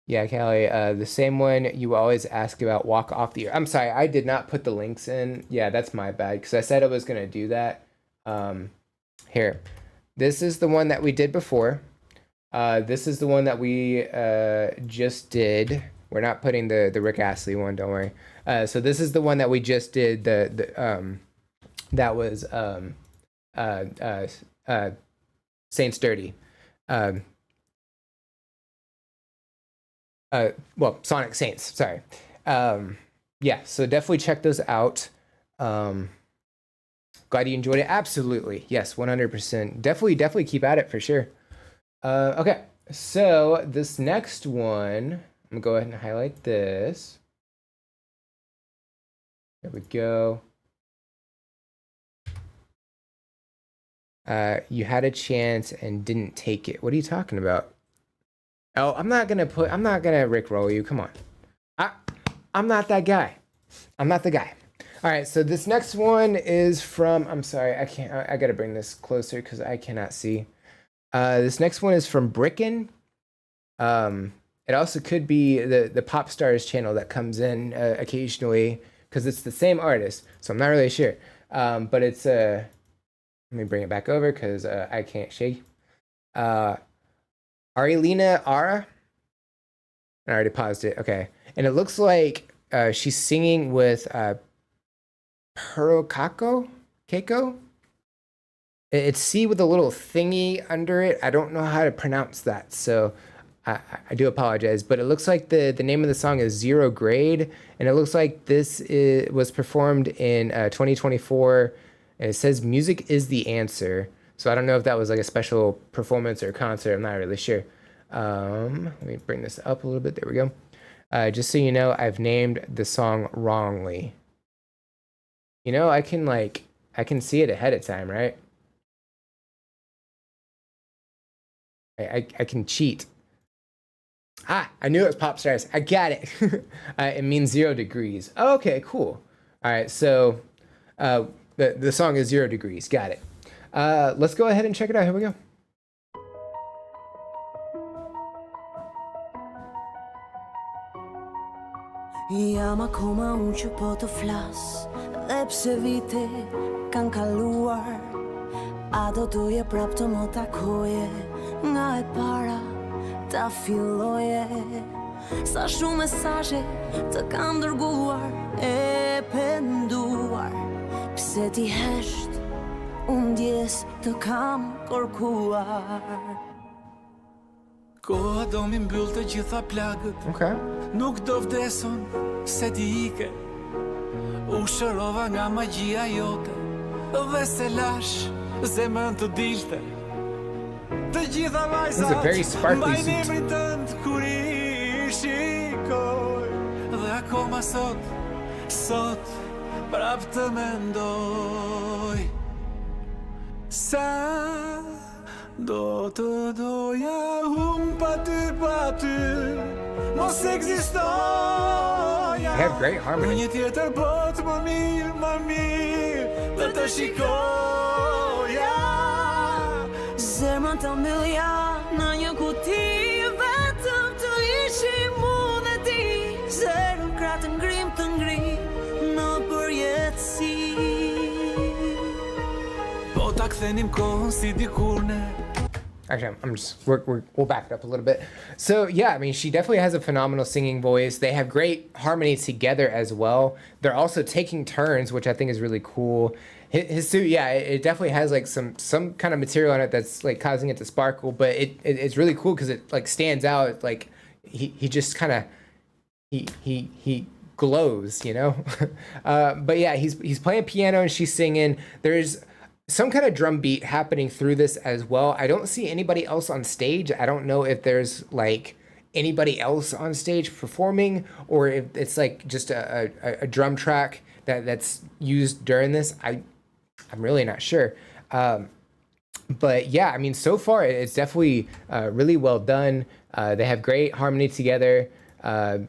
Yeah, Callie, the same one you always ask about Walk Off the Earth. I'm sorry, I did not put the links in. Yeah, that's my bad, because I said I was gonna do that. Here. This is the one that we did before. This is the one that we just did. We're not putting the Rick Astley one, don't worry. So this is the one that we just did. That was Saints Dirty. Well, Sonic Saints. Sorry. Yeah. So definitely check those out. Glad you enjoyed it. Absolutely. Yes. 100%. Definitely keep at it for sure. Okay. So this next one, I'm gonna go ahead and highlight this. There we go. You had a chance and didn't take it. What are you talking about? Oh, I'm not gonna rickroll you. Come on. I'm not that guy. I'm not the guy. All right, so this next one is from, I'm sorry, I gotta bring this closer because I cannot see. This next one is from Bricken. And It also could be the Pop Stars channel that comes in occasionally, because it's the same artist. So I'm not really sure. But it's let me bring it back over because I can't shake. Arilina Ara. I already paused it. Okay, and it looks like she's singing with Keiko. It's C with a little thingy under it. I don't know how to pronounce that, so I do apologize. But it looks like the name of the song is Zero Grade, and it looks like this was performed in 2024. And it says "Music is the Answer." So I don't know if that was like a special performance or concert. I'm not really sure. Let me bring this up a little bit. There we go. Just so you know, I've named the song wrongly. You know, I can see it ahead of time, right? I can cheat. I knew it was Pop Stars. I got it. It means 0 degrees. Okay, cool. All right, so the song is 0 degrees. Got it. Let's go ahead and check it out. Here we go. Jam akoma unë që po të flas, dhe pse vite kanë kaluar, a do doje prap të më takoje, nga e para ta filloje. Sa shumë mesazhe të kam dërguar, e penduar, pse ti hesht, unë ndjes të kam kërkuar. Koha do mi mbyll të gjitha plagët. Okay. Nuk do vdeson se ti ike. U shërova nga magjia jote, dhe se lash zemrën të dilte. Të gjitha This is a very vajzat sparkly mbajnë suit. emrin tënd kur i shikoj. Dhe akoma sot prap të mendoj. Sa do të doja pa ty mos ekzistoja. They have great harmony. Një tjetër botë më mirë dhe të shikoja. Zemrën të mbylja në një kuti, vetëm të ishim mu dhe ti. Zero kratë ngrim të ngrim në përjetësi. Po ta kthenim kohën si dikur ne. Actually, I'm just we'll back it up a little bit. So yeah, I mean, she definitely has a phenomenal singing voice. They have great harmony together as well. They're also taking turns, which I think is really cool. His suit, yeah, it definitely has like some kind of material on it that's like causing it to sparkle, but it's really cool because it like stands out. Like he just kind of he glows, you know. But yeah, he's playing piano and she's singing. There's some kind of drum beat happening through this as well. I don't see anybody else on stage. I don't know if there's like anybody else on stage performing or if it's like just a drum track that's used during this. I'm really not sure. But yeah, I mean, so far it's definitely really well done. They have great harmony together.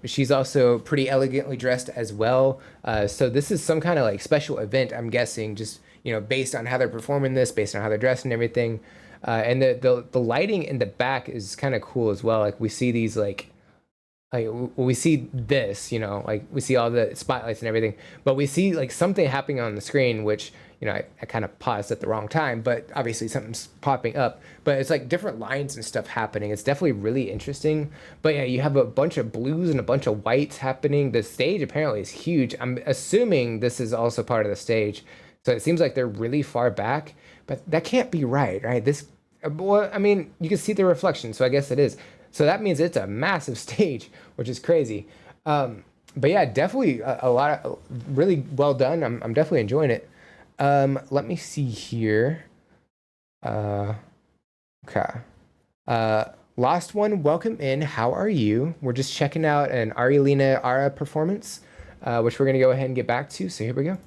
She's also pretty elegantly dressed as well. So this is some kind of like special event, I'm guessing, just, you know, based on how they're performing this, based on how they're dressed and everything. And the lighting in the back is kind of cool as well. Like we see these like we see this, you know, like we see all the spotlights and everything, but we see like something happening on the screen, which, you know, I kind of paused at the wrong time, but obviously something's popping up, but it's like different lines and stuff happening. It's definitely really interesting. But yeah, you have a bunch of blues and a bunch of whites happening. The stage apparently is huge. I'm assuming this is also part of the stage. So it seems like they're really far back, but that can't be right? This, well, I mean, you can see the reflection, so I guess it is. So that means it's a massive stage, which is crazy. But yeah, definitely a lot of really well done. I'm definitely enjoying it. Let me see here. Okay. Last one, welcome in. How are you? We're just checking out an Arilina Ara performance, which we're going to go ahead and get back to. So here we go.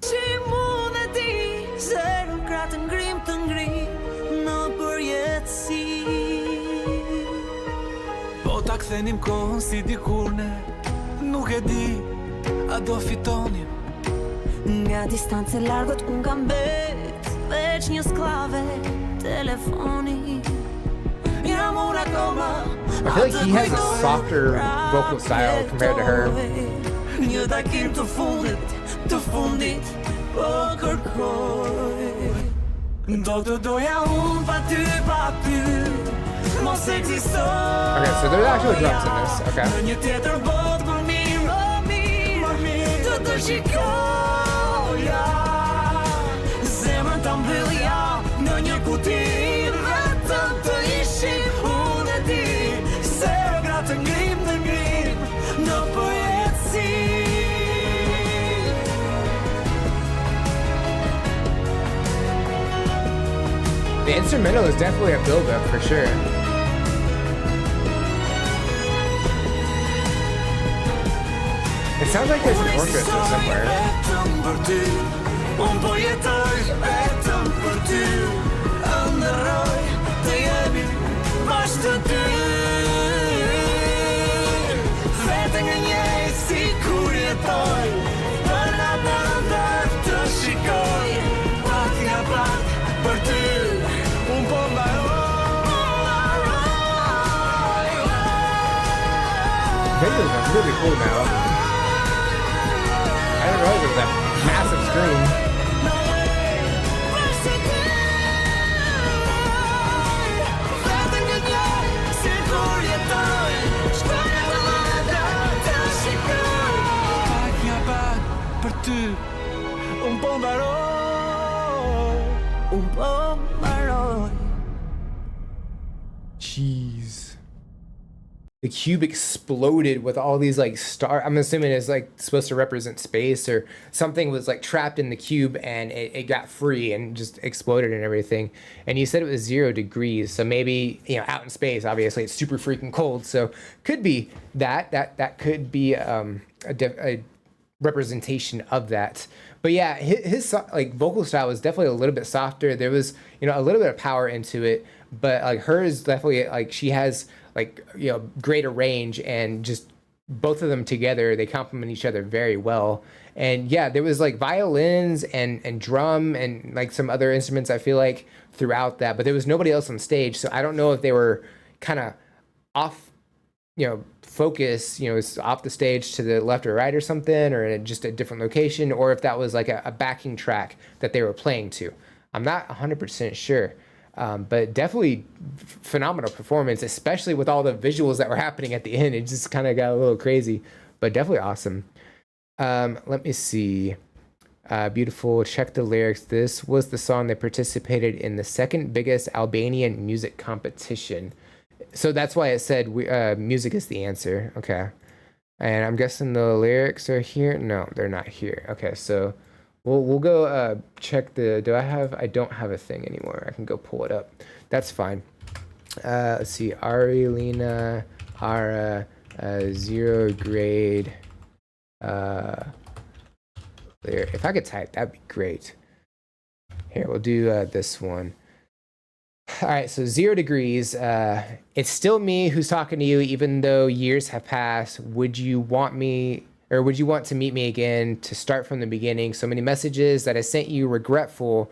Po ta kthenim kohën si dikur ne, nuk e di, a do fitonim. Nga distancë largët unë kam bet, veç një sklave telefoni. Ja I feel like he has a softer vocal style compared to her. Një takim të fundit po kërkoj. Do të doja unë pa ty mos ekzistoj. Okay, so there's actually drums in this. Okay. Në një tjetër botë më mirë të të shikoja. Zemrën ta mbyllja në një kuti vetëm të ishim unë e ti. Se gra të ngrim në poetësi. The instrumental is definitely a build-up for sure. It sounds like there's an orchestra somewhere. Unë po jetoj vetëm për ty. Ëndërroj të jemi bashkë të dy. Vete nga njej si kur jetoj. Për natë ndër të shikoj. Pak nga pak për ty. Unë po mbaroj. Videos are really cool now. I didn't realize it was that massive screen. Jeez. The cube exploded with all these like I'm assuming it's like supposed to represent space or something was like trapped in the cube and it got free and just exploded and everything. And you said it was 0 degrees, so maybe, you know, out in space obviously it's super freaking cold, so could be that could be a representation of that. But yeah, his like vocal style was definitely a little bit softer. There was, you know, a little bit of power into it, but like hers definitely, like she has like, you know, greater range, and just both of them together, they complement each other very well. And yeah, there was like violins and drum and like some other instruments, I feel like, throughout that, but there was nobody else on stage, so I don't know if they were kind of off, you know, focus, you know, it's off the stage to the left or right or something, or in just a different location, or if that was like a backing track that they were playing to. I'm not 100% sure. But definitely phenomenal performance, especially with all the visuals that were happening at the end. It just kind of got a little crazy, but definitely awesome. Let me see. Beautiful. Check the lyrics. This was the song that participated in the second biggest Albanian music competition. So that's why it said music is the answer. Okay. And I'm guessing the lyrics are here. No, they're not here. Okay, so we'll go check the. I don't have a thing anymore. I can go pull it up. That's fine. Let's see. Ari Lena Ara 0 grade. If I could type, that'd be great. Here, we'll do this one. All right, so 0 degrees. It's still me who's talking to you, even though years have passed. Would you want to meet me again, to start from the beginning? So many messages that I sent you, regretful.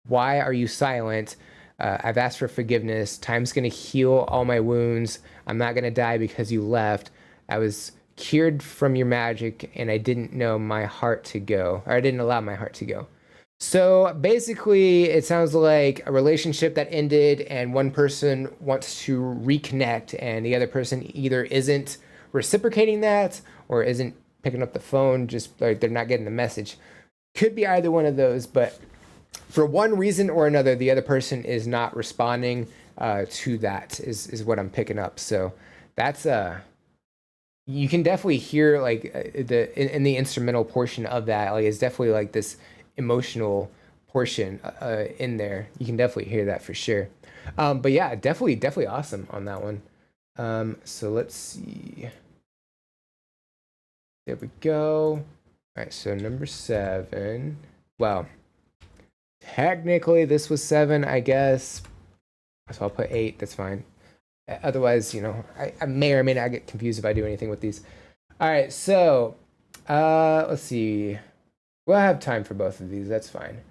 Why are you silent? I've asked for forgiveness. Time's gonna heal all my wounds. I'm not gonna die because you left. I was cured from your magic, and I didn't know my heart to go, or I didn't allow my heart to go. So basically, it sounds like a relationship that ended, and one person wants to reconnect, and the other person either isn't reciprocating that or isn't picking up the phone, just like they're not getting the message. Could be either one of those, but for one reason or another, the other person is not responding to that, is what I'm picking up. So that's you can definitely hear like in the instrumental portion of that, like it's definitely like this emotional portion in there. You can definitely hear that for sure. But yeah, definitely awesome on that one. So let's see. There we go. All right, so number 7. Well, technically this was 7, I guess. So I'll put 8. That's fine. Otherwise, you know, I may or may not get confused if I do anything with these. All right, so let's see. We'll have time for both of these. That's fine.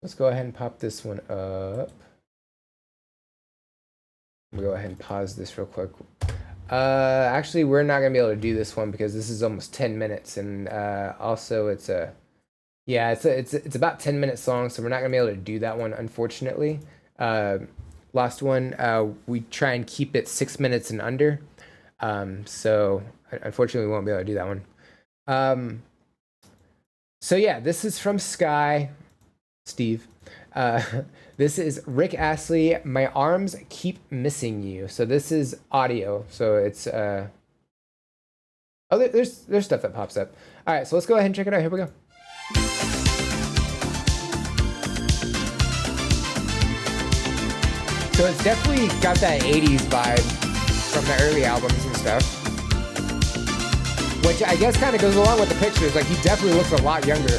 Let's go ahead and pop this one up. We'll go ahead and pause this real quick. Actually, we're not gonna be able to do this one because this is almost 10 minutes, and also it's it's about 10 minutes long, so we're not gonna be able to do that one, unfortunately. Last one, we try and keep it 6 minutes and under, so unfortunately we won't be able to do that one. So yeah, this is from Steve. This is Rick Astley, My Arms Keep Missing You. So this is audio. So it's there's stuff that pops up. All right, so let's go ahead and check it out. Here we go. So it's definitely got that 80s vibe from the early albums and stuff. Which I guess kind of goes along with the pictures. Like, he definitely looks a lot younger.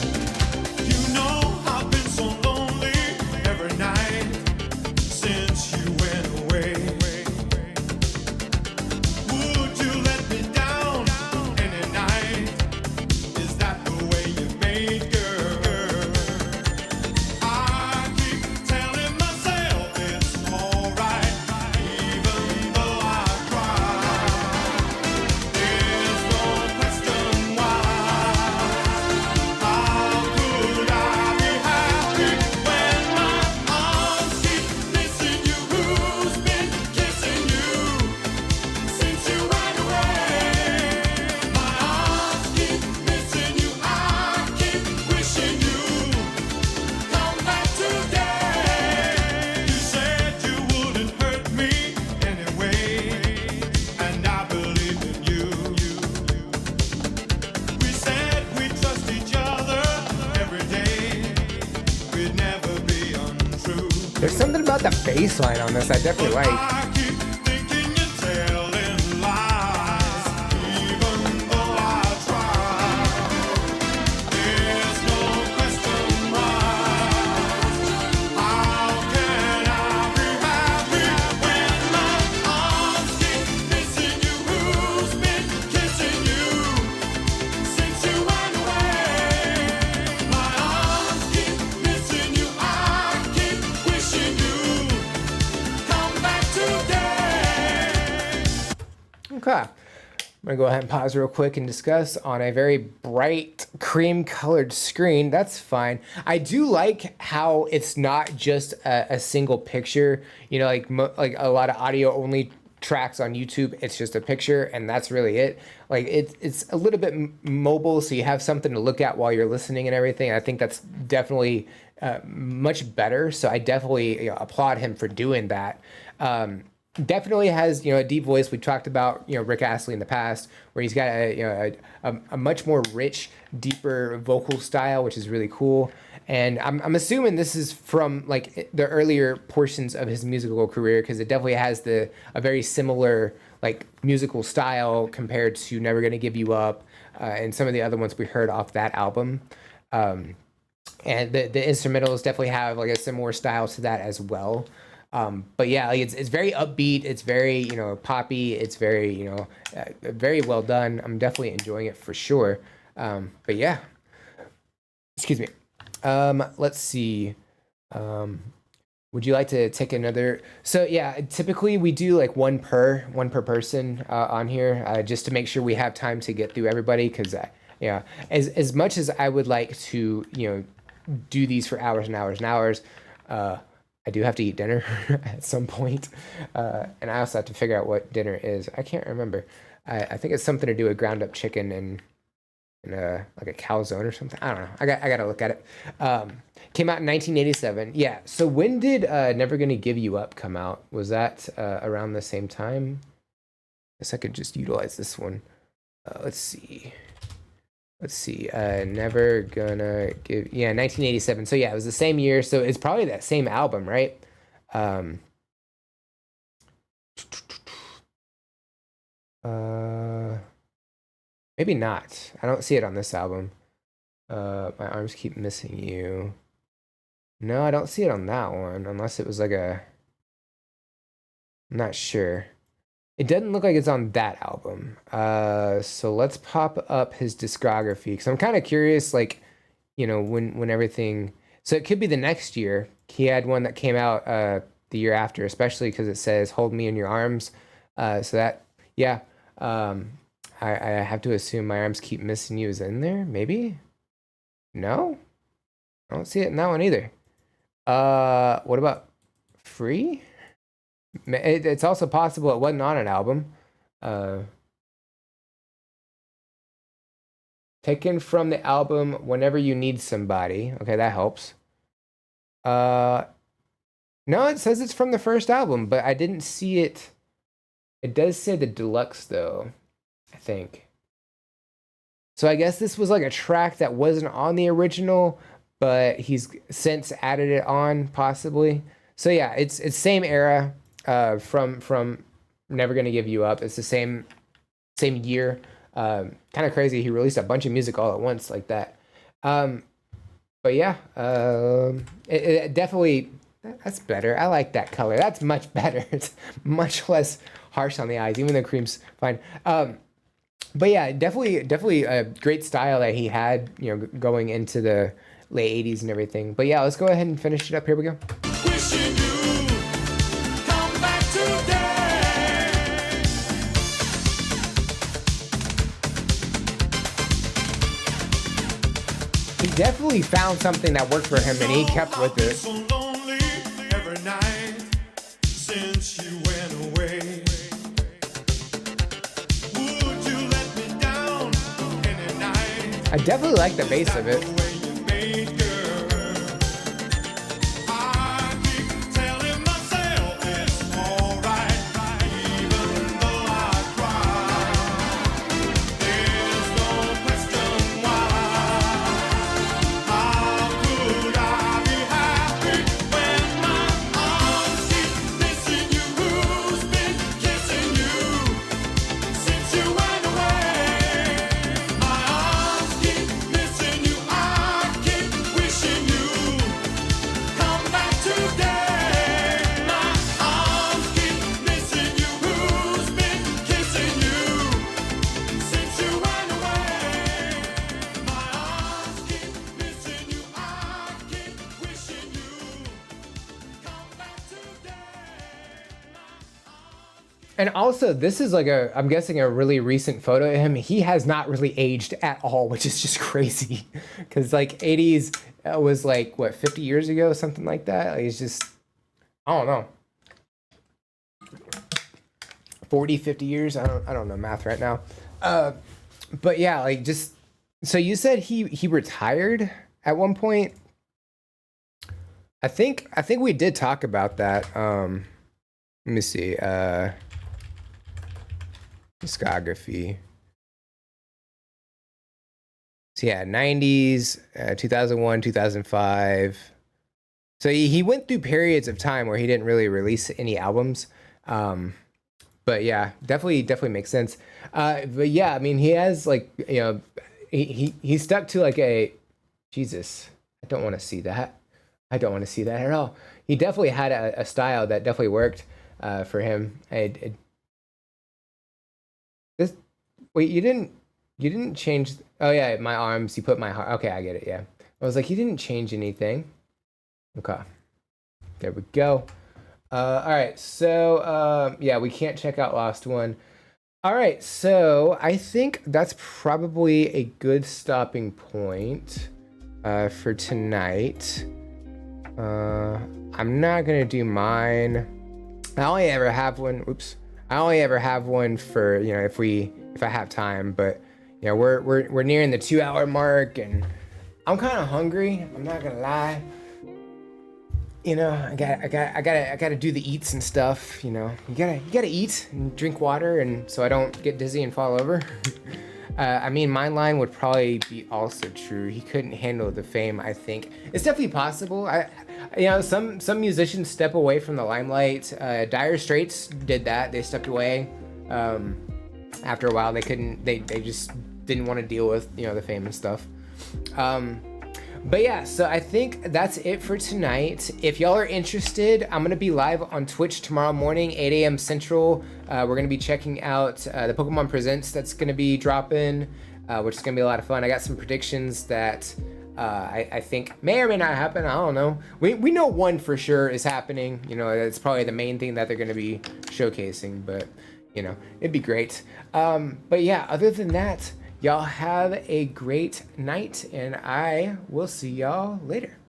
You know I've been so lonely every night since you went away. Would you let me down any night? Is that the way you made, girl? I keep telling myself it's alright, even though I cry. There's no question why. How could I be happy when my arms keep missing you? Who's been kissing you since you went away? My arms keep missing you. I keep wishing you come back today. You said you wouldn't hurt me anyway, and I believed in you. We said we'd trust each other every day. We'd never be untrue. There's something about the bass line on this I definitely like. I keep thinking you're telling lies, even though I try. There's no question why. How can I be happy when my arms keep missing you? Who's been kissing you since you went away? My arms keep missing you. I keep wishing you come back today. Okay. I'm gonna go ahead and pause real quick and discuss on a very bright cream colored screen. That's fine. I do like how it's not just a single picture, you know, like a lot of audio only tracks on YouTube. It's just a picture and that's really it. Like it's a little bit mobile, so you have something to look at while you're listening and everything. I think that's definitely much better. So I definitely applaud him for doing that. Definitely has a deep voice. We talked about Rick Astley in the past, where he's got a much more rich, deeper vocal style, which is really cool. And I'm assuming this is from like the earlier portions of his musical career, because it definitely has a very similar like musical style compared to Never Gonna Give You Up and some of the other ones we heard off that album. And the instrumentals definitely have like a similar style to that as well. But yeah, like it's very upbeat. It's very, poppy. It's very, very well done. I'm definitely enjoying it for sure. But yeah, excuse me. Let's see. Would you like to take another? So yeah, typically we do like one per person, on here, just to make sure we have time to get through everybody. Cause yeah, as much as I would like to, do these for hours and hours and hours, I do have to eat dinner at some point. And I also have to figure out what dinner is. I can't remember. I think it's something to do with ground up chicken and like a calzone or something. I don't know. I got to look at it. Came out in 1987. Yeah. So when did Never Gonna Give You Up come out? Was that around the same time? I guess I could just utilize this one. Let's see. Never Gonna Give. Yeah, 1987. So yeah, it was the same year. So it's probably that same album, right? Maybe not. I don't see it on this album. My Arms Keep Missing You. No, I don't see it on that one, unless it was like I'm not sure. It doesn't look like it's on that album. So let's pop up his discography, because I'm kind of curious, like, when everything. So it could be the next year. He had one that came out the year after, especially because it says "Hold Me in Your Arms." So that, yeah, I have to assume "My Arms Keep Missing You" is in there. Maybe? No, I don't see it in that one either. What about "Free"? It's also possible it wasn't on an album. Taken from the album "Whenever You Need Somebody." Okay, that helps. No, it says it's from the first album, but I didn't see it. It does say the deluxe though, I think. So I guess this was like a track that wasn't on the original, but he's since added it on possibly. So yeah, it's same era from Never Gonna Give You Up. It's the same year. Kind of crazy. He released a bunch of music all at once like that. But yeah, it definitely, that's better. I like that color. That's much better. It's much less harsh on the eyes, even though cream's fine. But yeah, definitely a great style that he had, you know, going into the late 80s and everything. But yeah, let's go ahead and finish it up. Here we go. Wishing you come back today. He definitely found something that worked for him and he kept with it. So lonely every night since you went away. Would you let me down any night? I definitely like the bass of it. The way you made, girl. I keep telling myself it's alright, even though I cry. There's no question why. How could I be happy when my arms keep missing you? Who's been kissing you since you went away? My arms keep missing you. I keep wishing you come back today. My arms keep missing you. Who's been kissing you since you went away? My arms keep missing you. I keep wishing you come back today. And also, this is like I'm guessing a really recent photo of him. He has not really aged at all, which is just crazy. Because like 80s was like, what, 50 years ago, something like that? Like, it's just, I don't know. 40, 50 years? I don't know math right now. But yeah, like just, so you said he retired at one point? I think we did talk about that. Let me see. Discography. So yeah, 90s, 2001, 2005. So he went through periods of time where he didn't really release any albums. But yeah, definitely makes sense. But yeah, I mean, he has like, you know, he stuck to like a, Jesus, I don't want to see that. I don't want to see that at all. He definitely had a style that definitely worked for him. Wait, you didn't change. Oh yeah, my arms. You put my heart. Okay, I get it. Yeah, I was like, you didn't change anything. Okay, there we go. All right, so yeah, we can't check out Lost One. All right, so I think that's probably a good stopping point for tonight. I'm not gonna do mine. I only ever have one. Oops. I only ever have one for, you know, if I have time, but you know, we're nearing the 2-hour mark and I'm kind of hungry. I'm not gonna lie. You know, I gotta do the eats and stuff. You know, you gotta eat and drink water, and so I don't get dizzy and fall over. I mean, my line would probably be also true. He couldn't handle the fame. I think it's definitely possible. You know, some musicians step away from the limelight. Dire Straits did that. They stepped away. After a while, they just didn't want to deal with, you know, the fame and stuff. But yeah, so I think that's it for tonight. If y'all are interested, I'm going to be live on Twitch tomorrow morning, 8 a.m. Central. We're going to be checking out the Pokemon Presents that's going to be dropping, which is going to be a lot of fun. I got some predictions that I think may or may not happen. I don't know. We know one for sure is happening. You know, it's probably the main thing that they're going to be showcasing. But you know, it'd be great. But yeah, other than that, y'all have a great night, and I will see y'all later.